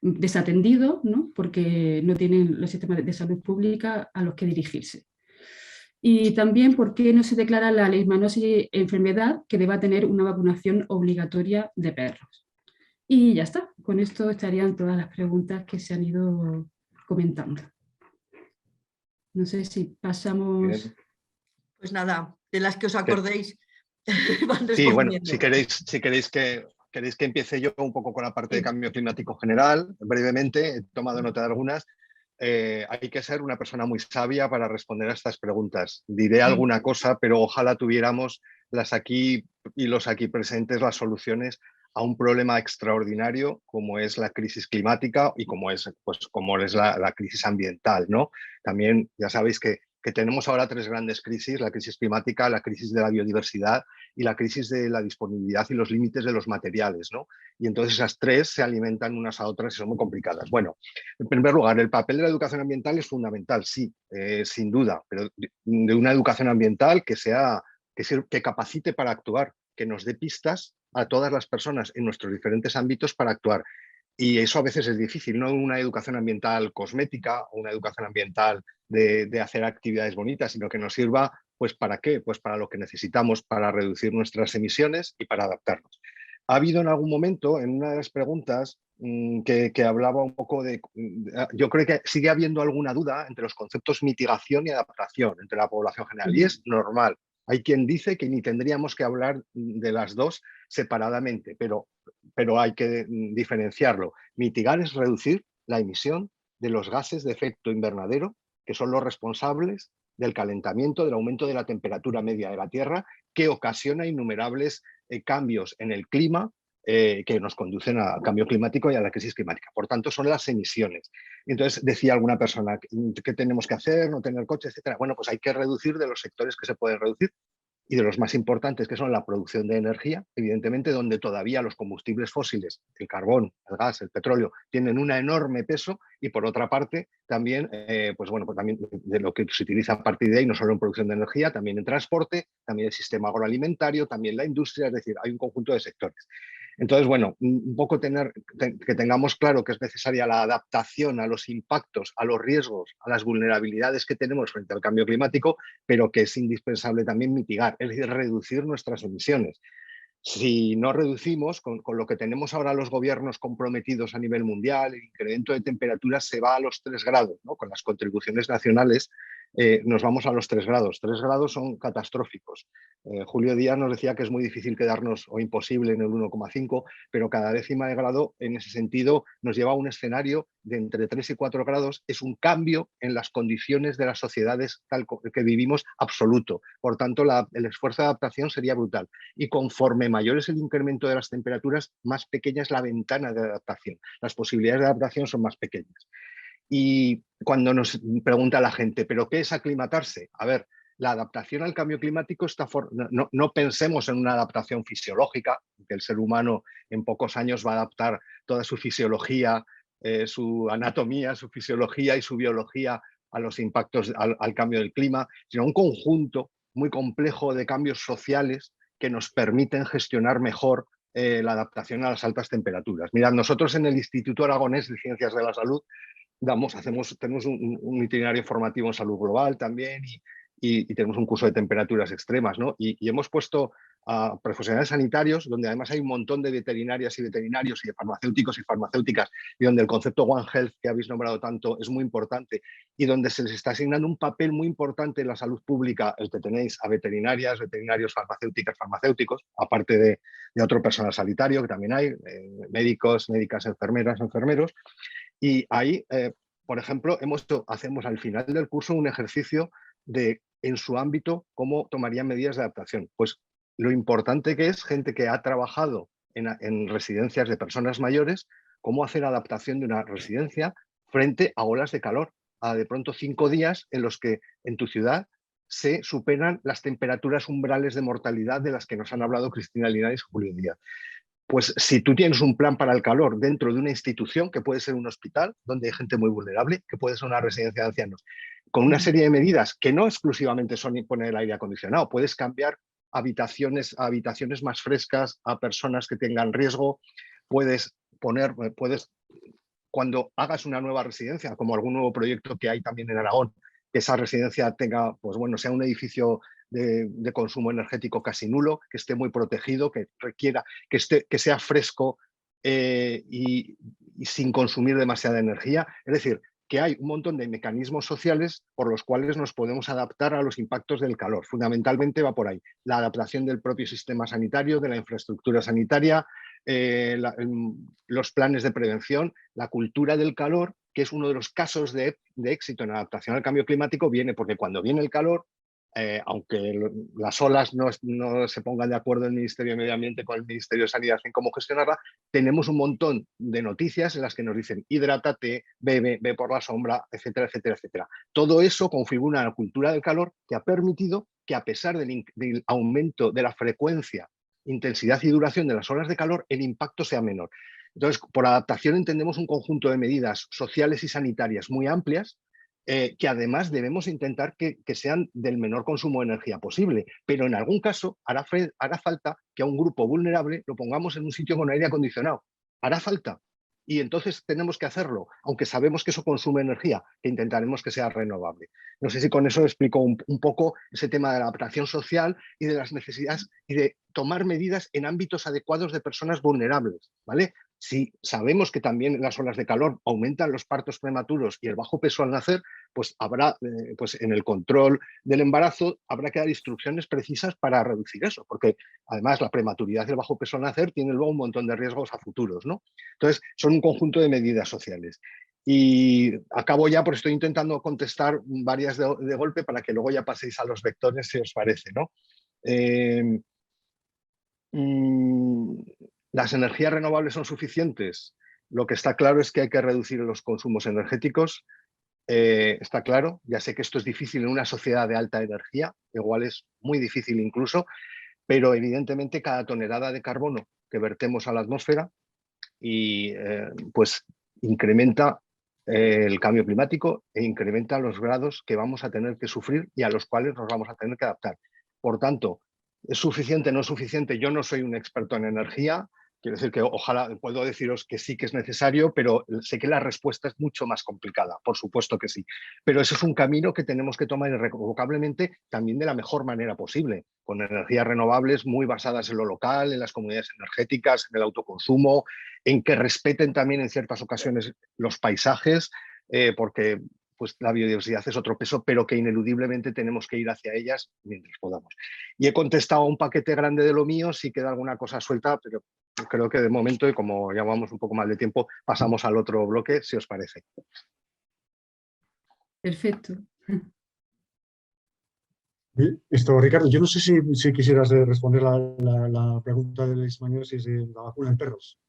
desatendidos, ¿no?, porque no tienen los sistemas de salud pública a los que dirigirse. Y también por qué no se declara la leishmaniasis enfermedad que deba tener una vacunación obligatoria de perros. Y ya está, con esto estarían todas las preguntas que se han ido comentando. No sé si pasamos... Bien. Pues nada, de las que os acordéis van Sí, bueno, respondiendo. si queréis que empiece yo un poco con la parte de cambio climático general, brevemente, he tomado nota de algunas. Hay que ser una persona muy sabia para responder a estas preguntas. Diré alguna cosa, pero ojalá tuviéramos las aquí y los aquí presentes las soluciones a un problema extraordinario como es la crisis climática y como es la crisis ambiental, ¿no? También ya sabéis que tenemos ahora tres grandes crisis: la crisis climática, la crisis de la biodiversidad y la crisis de la disponibilidad y los límites de los materiales, ¿no? Y entonces esas tres se alimentan unas a otras y son muy complicadas. Bueno, en primer lugar, el papel de la educación ambiental es fundamental, sí, sin duda, pero de una educación ambiental que capacite para actuar, que nos dé pistas a todas las personas en nuestros diferentes ámbitos para actuar. Y eso a veces es difícil, no una educación ambiental cosmética o una educación ambiental de hacer actividades bonitas, sino que nos sirva, pues ¿para qué? Pues para lo que necesitamos, para reducir nuestras emisiones y para adaptarnos. Ha habido en algún momento, en una de las preguntas, que hablaba un poco de... Yo creo que sigue habiendo alguna duda entre los conceptos mitigación y adaptación entre la población general, y es normal. Hay quien dice que ni tendríamos que hablar de las dos separadamente, pero hay que diferenciarlo. Mitigar es reducir la emisión de los gases de efecto invernadero, que son los responsables del calentamiento, del aumento de la temperatura media de la Tierra, que ocasiona innumerables cambios en el clima que nos conducen al cambio climático y a la crisis climática. Por tanto, son las emisiones. Entonces, decía alguna persona, ¿qué tenemos que hacer? No tener coches, etcétera. Bueno, pues hay que reducir de los sectores que se pueden reducir y de los más importantes, que son la producción de energía, evidentemente, donde todavía los combustibles fósiles, el carbón, el gas, el petróleo, tienen un enorme peso, y por otra parte, también, pues también de lo que se utiliza a partir de ahí, no solo en producción de energía, también en transporte, también el sistema agroalimentario, también la industria, es decir, hay un conjunto de sectores. Entonces, bueno, un poco que tengamos claro que es necesaria la adaptación a los impactos, a los riesgos, a las vulnerabilidades que tenemos frente al cambio climático, pero que es indispensable también mitigar, es decir, reducir nuestras emisiones. Si no reducimos, con lo que tenemos ahora los gobiernos comprometidos a nivel mundial, el incremento de temperaturas se va a los 3 grados, ¿no? Con las contribuciones nacionales nos vamos a los 3 grados. 3 grados son catastróficos. Julio Díaz nos decía que es muy difícil quedarnos, o imposible, en el 1,5, pero cada décima de grado en ese sentido nos lleva a un escenario de entre 3 y 4 grados. Es un cambio en las condiciones de las sociedades que vivimos absoluto. Por tanto, el esfuerzo de adaptación sería brutal. Y conforme mayor es el incremento de las temperaturas, más pequeña es la ventana de adaptación. Las posibilidades de adaptación son más pequeñas. Y cuando nos pregunta la gente, ¿pero qué es aclimatarse? A ver, la adaptación al cambio climático no pensemos en una adaptación fisiológica, que el ser humano en pocos años va a adaptar toda su fisiología, su anatomía, su fisiología y su biología a los impactos al cambio del clima, sino un conjunto muy complejo de cambios sociales que nos permiten gestionar mejor la adaptación a las altas temperaturas. Mirad, nosotros en el Instituto Aragonés de Ciencias de la Salud tenemos un itinerario formativo en salud global también y tenemos un curso de temperaturas extremas, ¿no? Y hemos puesto a profesionales sanitarios, donde además hay un montón de veterinarias y veterinarios y de farmacéuticos y farmacéuticas, y donde el concepto One Health, que habéis nombrado tanto, es muy importante, y donde se les está asignando un papel muy importante en la salud pública, el que tenéis a veterinarias, veterinarios, farmacéuticas, farmacéuticos, aparte de otro personal sanitario, que también hay, médicos, médicas, enfermeras, enfermeros. Y ahí, por ejemplo, hacemos al final del curso un ejercicio de, en su ámbito, cómo tomarían medidas de adaptación. Pues lo importante que es gente que ha trabajado en residencias de personas mayores, cómo hacer adaptación de una residencia frente a olas de calor, a de pronto 5 días en los que en tu ciudad se superan las temperaturas umbrales de mortalidad de las que nos han hablado Cristina Linares y Julio Díaz. Pues si tú tienes un plan para el calor dentro de una institución, que puede ser un hospital, donde hay gente muy vulnerable, que puede ser una residencia de ancianos, con una serie de medidas que no exclusivamente son poner el aire acondicionado, puedes cambiar habitaciones a habitaciones más frescas, a personas que tengan riesgo, puedes, cuando hagas una nueva residencia, como algún nuevo proyecto que hay también en Aragón, que esa residencia tenga, pues bueno, sea un edificio de consumo energético casi nulo, que esté muy protegido, que requiera, que sea fresco y sin consumir demasiada energía. Es decir, que hay un montón de mecanismos sociales por los cuales nos podemos adaptar a los impactos del calor. Fundamentalmente va por ahí. La adaptación del propio sistema sanitario, de la infraestructura sanitaria, los planes de prevención, la cultura del calor, que es uno de los casos de éxito en adaptación al cambio climático, viene porque cuando viene el calor, aunque las olas no se pongan de acuerdo el Ministerio de Medio Ambiente con el Ministerio de Sanidad en cómo gestionarla, tenemos un montón de noticias en las que nos dicen hidrátate, ve por la sombra, etcétera, etcétera, etcétera. Todo eso configura una cultura del calor que ha permitido que, a pesar del aumento de la frecuencia, intensidad y duración de las olas de calor, el impacto sea menor. Entonces, por adaptación entendemos un conjunto de medidas sociales y sanitarias muy amplias, que además debemos intentar que sean del menor consumo de energía posible, pero en algún caso hará falta que a un grupo vulnerable lo pongamos en un sitio con aire acondicionado. Hará falta. Y entonces tenemos que hacerlo, aunque sabemos que eso consume energía, que intentaremos que sea renovable. No sé si con eso explico un poco ese tema de la adaptación social y de las necesidades y de tomar medidas en ámbitos adecuados de personas vulnerables, ¿vale? Si sabemos que también en las olas de calor aumentan los partos prematuros y el bajo peso al nacer, pues habrá, pues en el control del embarazo habrá que dar instrucciones precisas para reducir eso, porque además la prematuridad y el bajo peso al nacer tienen luego un montón de riesgos a futuros, ¿no? Entonces, son un conjunto de medidas sociales. Y acabo ya, porque estoy intentando contestar varias de golpe para que luego ya paséis a los vectores, si os parece, ¿no? ¿Las energías renovables son suficientes? Lo que está claro es que hay que reducir los consumos energéticos. Está claro, ya sé que esto es difícil en una sociedad de alta energía, igual es muy difícil incluso, pero evidentemente cada tonelada de carbono que vertemos a la atmósfera pues incrementa el cambio climático e incrementa los grados que vamos a tener que sufrir y a los cuales nos vamos a tener que adaptar. Por tanto, ¿es suficiente? ¿No es suficiente? Yo no soy un experto en energía. Quiero decir que ojalá puedo deciros que sí que es necesario, pero sé que la respuesta es mucho más complicada, por supuesto que sí. Pero eso es un camino que tenemos que tomar irrevocablemente también de la mejor manera posible, con energías renovables muy basadas en lo local, en las comunidades energéticas, en el autoconsumo, en que respeten también en ciertas ocasiones los paisajes, porque pues la biodiversidad es otro peso, pero que ineludiblemente tenemos que ir hacia ellas mientras podamos. Y he contestado a un paquete grande de lo mío, si queda alguna cosa suelta, pero creo que de momento, y como ya vamos un poco más de tiempo, pasamos al otro bloque, si os parece. Perfecto. Ricardo, yo no sé si quisieras responder la pregunta del leishmaniosis de la vacuna en perros.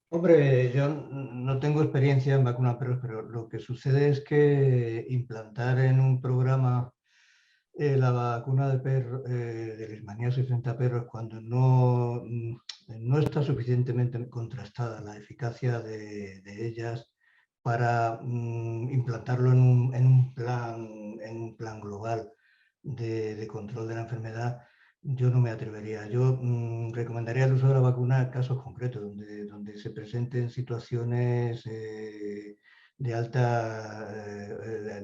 Hombre, yo no tengo experiencia en vacuna perros, pero lo que sucede es que implantar en un programa la vacuna de leishmaniasis frente a perros, cuando no está suficientemente contrastada la eficacia de ellas para implantarlo en un plan global de control de la enfermedad, yo no me atrevería. Yo recomendaría el uso de la vacuna en casos concretos, donde se presenten situaciones de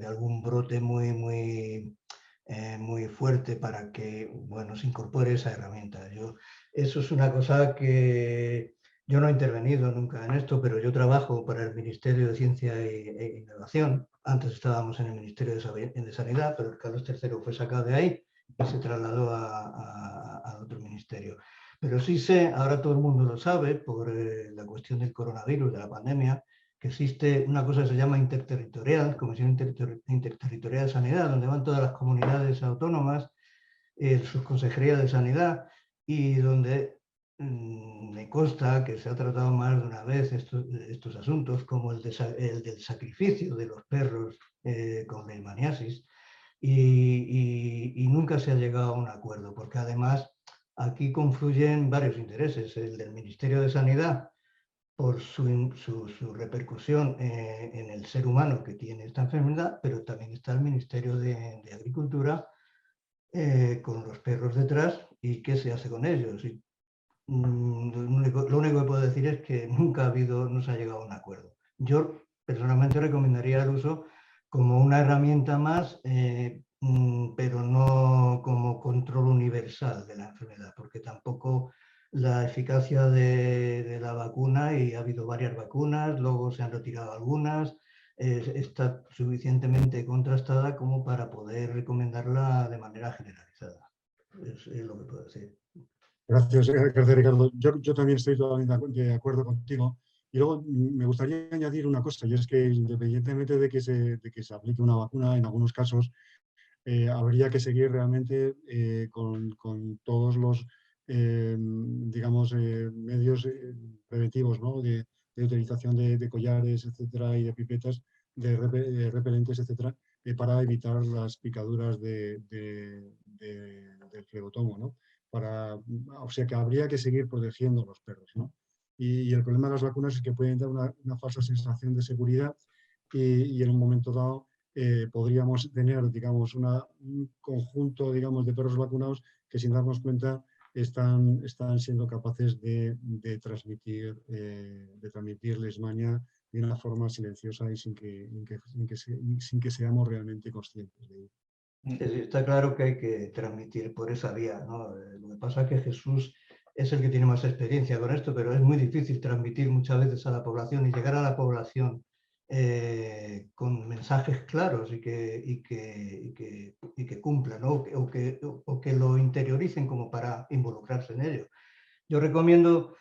algún brote muy fuerte, para que, bueno, se incorpore esa herramienta. Eso es una cosa que yo no he intervenido nunca en esto, pero yo trabajo para el Ministerio de Ciencia e Innovación. Antes estábamos en el Ministerio de Sanidad, pero Carlos III fue sacado de ahí y se trasladó a otro ministerio. Pero sí sé, ahora todo el mundo lo sabe, por la cuestión del coronavirus, de la pandemia, que existe una cosa que se llama interterritorial, Comisión Interterritorial de Sanidad, donde van todas las comunidades autónomas, sus consejerías de sanidad, y donde me consta que se ha tratado más de una vez estos asuntos, como el del sacrificio de los perros con leishmaniasis, y nunca se ha llegado a un acuerdo, porque además aquí confluyen varios intereses: el del Ministerio de Sanidad, por su repercusión en el ser humano que tiene esta enfermedad, pero también está el Ministerio de Agricultura, con los perros detrás, y qué se hace con ellos. Lo único que puedo decir es que no se ha llegado a un acuerdo. Yo personalmente recomendaría el uso como una herramienta más, pero no como control universal de la enfermedad, porque tampoco la eficacia de la vacuna, y ha habido varias vacunas, luego se han retirado algunas, está suficientemente contrastada como para poder recomendarla de manera generalizada. Es lo que puedo decir. Gracias, Ricardo. Yo también estoy totalmente de acuerdo contigo. Y luego me gustaría añadir una cosa, y es que independientemente de que se aplique una vacuna, en algunos casos habría que seguir realmente con todos los digamos, medios preventivos, ¿no? de utilización de collares, etcétera, y de pipetas, de repelentes, etcétera, para evitar las picaduras del flebotomo, ¿no? O sea que habría que seguir protegiendo a los perros, ¿no? Y el problema de las vacunas es que pueden dar una falsa sensación de seguridad, y en un momento dado podríamos tener, digamos, un conjunto, digamos, de perros vacunados que, sin darnos cuenta, están siendo capaces de transmitir leishmania de una forma silenciosa y sin que seamos realmente conscientes de ello. Está claro que hay que transmitir por esa vía, ¿no? Lo que pasa es que Jesús es el que tiene más experiencia con esto, pero es muy difícil transmitir muchas veces a la población y llegar a la población con mensajes claros y que cumplan, ¿no? o que lo interioricen como para involucrarse en ello. Yo recomiendo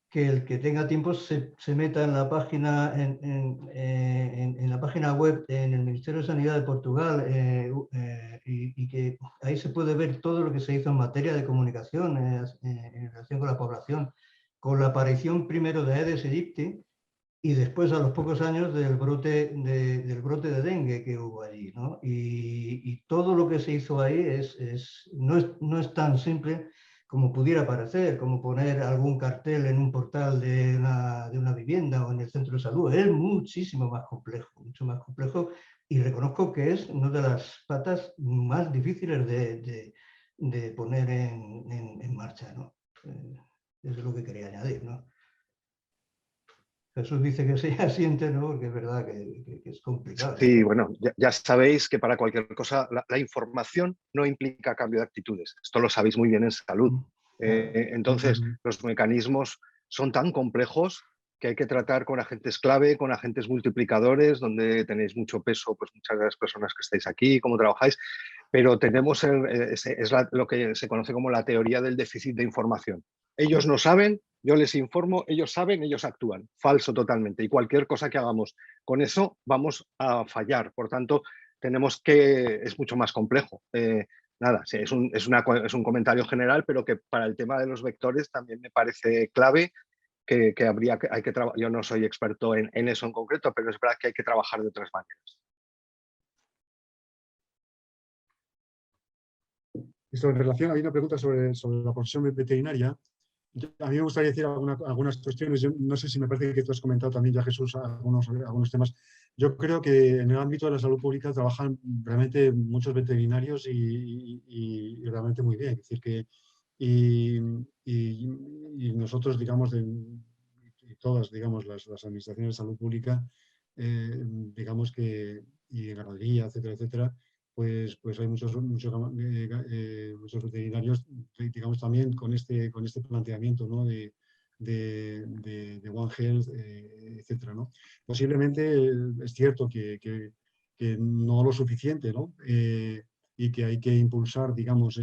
que el que tenga tiempo se meta en la página, en la página web en el Ministerio de Sanidad de Portugal, y que ahí se puede ver todo lo que se hizo en materia de comunicación en relación con la población, con la aparición primero de Aedes aegypti y después, a los pocos años, del brote de dengue que hubo allí, ¿no? Y todo lo que se hizo ahí no es tan simple como pudiera parecer, como poner algún cartel en un portal de una vivienda o en el centro de salud. Es muchísimo más complejo, mucho más complejo, y reconozco que es una de las patas más difíciles de poner en marcha, ¿no? Eso es lo que quería añadir, ¿no? Jesús dice que sí, asiente, ¿no? Porque es verdad que es complicado. Sí, bueno, ya sabéis que para cualquier cosa la información no implica cambio de actitudes. Esto lo sabéis muy bien en salud. Entonces, los mecanismos son tan complejos que hay que tratar con agentes clave, con agentes multiplicadores, donde tenéis mucho peso, pues muchas de las personas que estáis aquí, cómo trabajáis, pero tenemos lo que se conoce como la teoría del déficit de información. Ellos no saben, yo les informo, ellos saben, ellos actúan. Falso totalmente. Y cualquier cosa que hagamos con eso vamos a fallar. Por tanto, es mucho más complejo. Nada, sí, es un comentario general, pero que para el tema de los vectores también me parece clave que hay que trabajar. Yo no soy experto en eso en concreto, pero es verdad que hay que trabajar de otras maneras. en relación, hay una pregunta sobre la profesión veterinaria. A mí me gustaría decir algunas cuestiones. Yo no sé si me parece que tú has comentado también ya, Jesús, algunos temas. Yo creo que en el ámbito de la salud pública trabajan realmente muchos veterinarios y realmente muy bien. Es decir, que y nosotros, digamos, y todas, digamos, las administraciones de salud pública, digamos que, y ganadería, etcétera, etcétera, pues hay muchos veterinarios, digamos, también con este planteamiento, ¿no? de One Health, etcétera, ¿no? Posiblemente es cierto que no lo suficiente, ¿no? Y que hay que impulsar, digamos,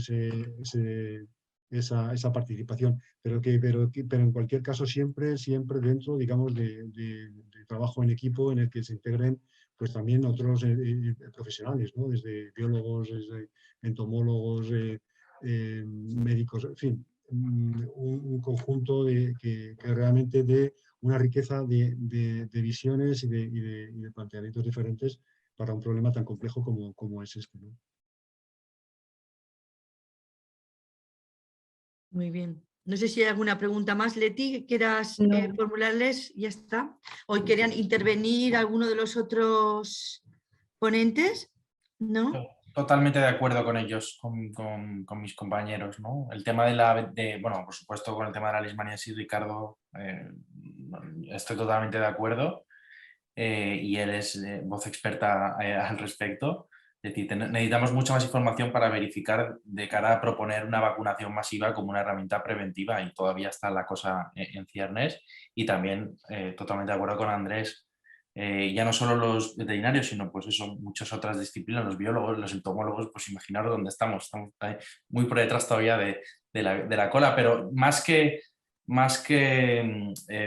esa participación, pero en cualquier caso siempre dentro, digamos, de trabajo en equipo en el que se integren pues también otros profesionales, ¿no? Desde biólogos, desde entomólogos, médicos, en fin, un conjunto que realmente dé una riqueza de visiones y de planteamientos diferentes para un problema tan complejo como es este, ¿no? Muy bien. No sé si hay alguna pregunta más, Leti, que quieras No. formularles. Ya está. ¿Hoy querían intervenir alguno de los otros ponentes? ¿No? Totalmente de acuerdo con ellos, con mis compañeros, ¿no? El tema bueno, por supuesto, con el tema de la leishmaniasis, Ricardo, estoy totalmente de acuerdo, y él es voz experta al respecto. Es decir, necesitamos mucha más información para verificar de cara a proponer una vacunación masiva como una herramienta preventiva, y todavía está la cosa en ciernes. Y también totalmente de acuerdo con Andrés, ya no solo los veterinarios, sino pues eso, muchas otras disciplinas, los biólogos, los entomólogos, pues imaginaros dónde estamos muy por detrás todavía de la cola, pero más que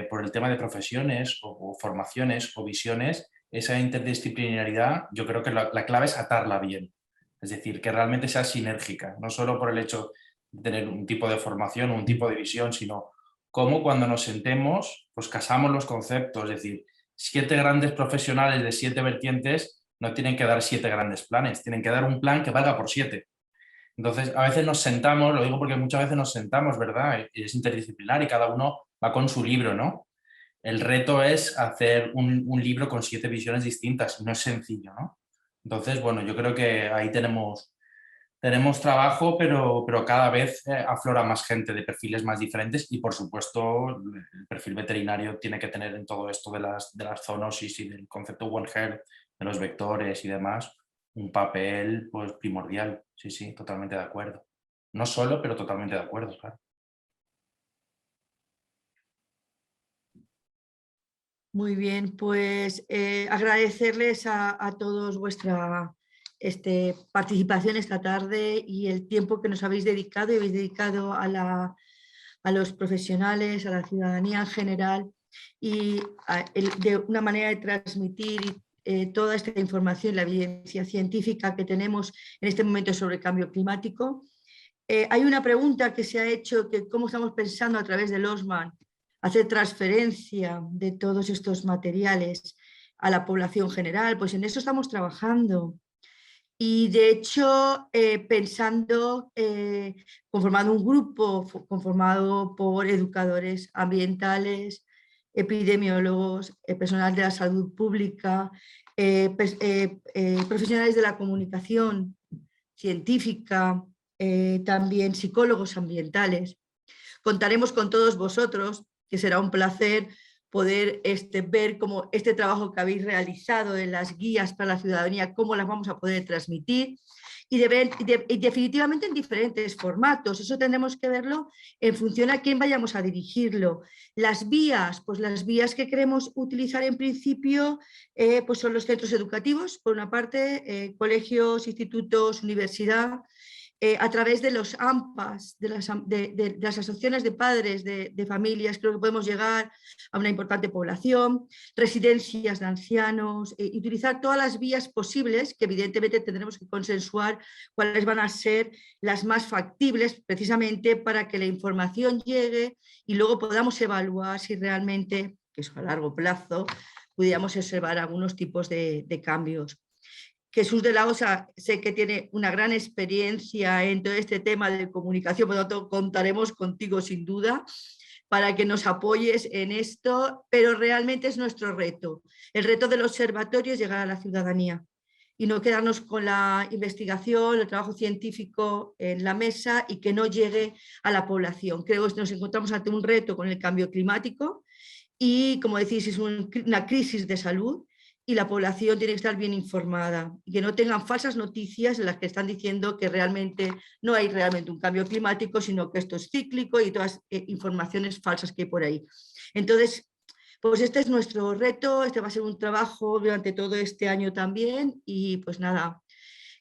por el tema de profesiones o formaciones o visiones, esa interdisciplinaridad, yo creo que la clave es atarla bien. Es decir, que realmente sea sinérgica, no solo por el hecho de tener un tipo de formación o un tipo de visión, sino cómo cuando nos sentemos, pues casamos los conceptos. Es decir, 7 grandes profesionales de 7 vertientes no tienen que dar 7 grandes planes, tienen que dar un plan que valga por 7. Entonces, a veces nos sentamos, lo digo porque muchas veces nos sentamos, ¿verdad? Es interdisciplinar y cada uno va con su libro, ¿no? El reto es hacer un libro con 7 visiones distintas, y no es sencillo, ¿no? Entonces, bueno, yo creo que ahí tenemos trabajo, pero cada vez aflora más gente de perfiles más diferentes, y por supuesto el perfil veterinario tiene que tener en todo esto de las zoonosis y del concepto One Health, de los vectores y demás, un papel pues primordial. Sí, sí, totalmente de acuerdo. No solo, pero totalmente de acuerdo, claro. Muy bien, pues agradecerles a todos vuestra participación esta tarde y el tiempo que nos habéis dedicado, y habéis dedicado a los profesionales, a la ciudadanía en general, y de una manera de transmitir toda esta información, la evidencia científica que tenemos en este momento sobre el cambio climático. Hay una pregunta que se ha hecho, que cómo estamos pensando a través del OSMAN hacer transferencia de todos estos materiales a la población general. Pues en eso estamos trabajando. Y de hecho, pensando, conformando un grupo conformado por educadores ambientales, epidemiólogos, personal de la salud pública, profesionales de la comunicación científica, también psicólogos ambientales. Contaremos con todos vosotros, que será un placer poder ver cómo este trabajo que habéis realizado en las guías para la ciudadanía, cómo las vamos a poder transmitir, y definitivamente en diferentes formatos. Eso tendremos que verlo en función a quién vayamos a dirigirlo. Las vías, pues las vías que queremos utilizar en principio pues son los centros educativos, por una parte, colegios, institutos, universidad, a través de los AMPAs, de las asociaciones de padres de familias. Creo que podemos llegar a una importante población, residencias de ancianos, y utilizar todas las vías posibles, que evidentemente tendremos que consensuar cuáles van a ser las más factibles, precisamente para que la información llegue y luego podamos evaluar si realmente, que eso a largo plazo, pudiéramos observar algunos tipos de cambios. Jesús de la Osa sé que tiene una gran experiencia en todo este tema de comunicación, por lo tanto contaremos contigo sin duda para que nos apoyes en esto, pero realmente es nuestro reto. El reto del observatorio es llegar a la ciudadanía y no quedarnos con la investigación, el trabajo científico en la mesa y que no llegue a la población. Creo que nos encontramos ante un reto con el cambio climático y, como decís, es una crisis de salud y la población tiene que estar bien informada y que no tengan falsas noticias en las que están diciendo que realmente no hay realmente un cambio climático, sino que esto es cíclico y todas informaciones falsas que hay por ahí. Entonces, pues este es nuestro reto, este va a ser un trabajo durante todo este año también y pues nada,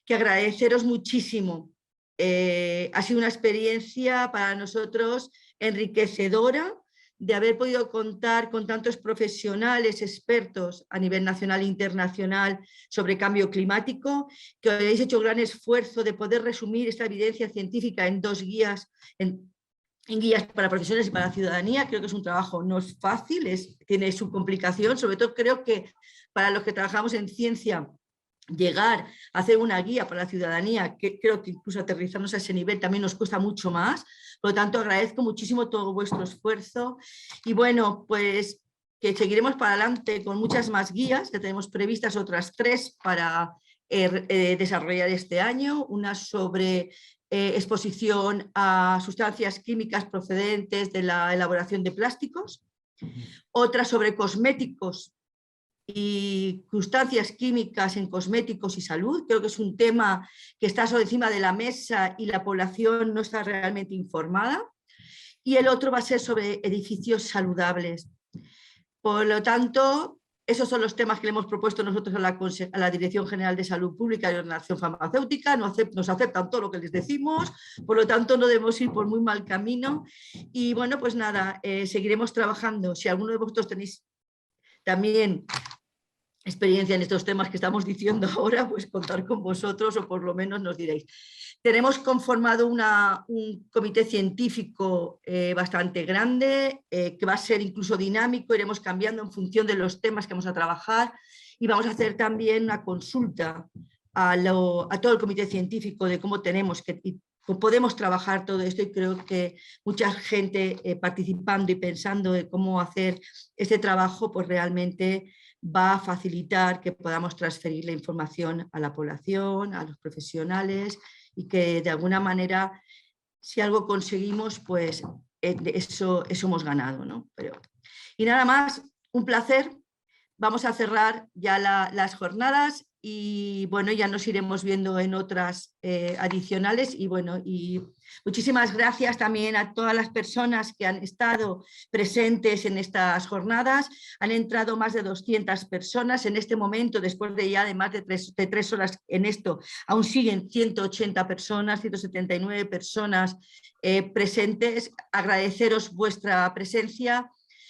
que agradeceros muchísimo. Ha sido una experiencia para nosotros enriquecedora de haber podido contar con tantos profesionales, expertos a nivel nacional e internacional sobre cambio climático, que habéis hecho un gran esfuerzo de poder resumir esta evidencia científica en 2 guías, en guías para profesionales y para la ciudadanía. Creo que es un trabajo, no es fácil, tiene su complicación, sobre todo creo que para los que trabajamos en ciencia, llegar a hacer una guía para la ciudadanía, que creo que incluso aterrizarnos a ese nivel también nos cuesta mucho más. Por lo tanto, agradezco muchísimo todo vuestro esfuerzo y bueno, pues que seguiremos para adelante con muchas más guías, que tenemos previstas otras 3 para desarrollar este año, una sobre exposición a sustancias químicas procedentes de la elaboración de plásticos, otra sobre cosméticos y sustancias químicas en cosméticos y salud. Creo que es un tema que está sobre encima de la mesa y la población no está realmente informada. Y el otro va a ser sobre edificios saludables. Por lo tanto, esos son los temas que le hemos propuesto nosotros a la Dirección General de Salud Pública y Ordenación Farmacéutica. Nos aceptan todo lo que les decimos, por lo tanto no debemos ir por muy mal camino. Y bueno, pues nada, seguiremos trabajando. Si alguno de vosotros tenéis también experiencia en estos temas que estamos diciendo ahora, pues contar con vosotros o por lo menos nos diréis. Tenemos conformado un comité científico bastante grande, que va a ser incluso dinámico, iremos cambiando en función de los temas que vamos a trabajar y vamos a hacer también una consulta a todo el comité científico de cómo podemos trabajar todo esto y creo que mucha gente participando y pensando en cómo hacer este trabajo, pues realmente va a facilitar que podamos transferir la información a la población, a los profesionales y que de alguna manera, si algo conseguimos, pues eso hemos ganado, ¿no? Y nada más, un placer. Vamos a cerrar ya las jornadas y bueno, ya nos iremos viendo en otras adicionales y bueno, y muchísimas gracias también a todas las personas que han estado presentes en estas jornadas. Han entrado más de 200 personas en este momento, después de ya de más de 3 horas en esto, aún siguen 180 personas, 179 personas presentes. Agradeceros vuestra presencia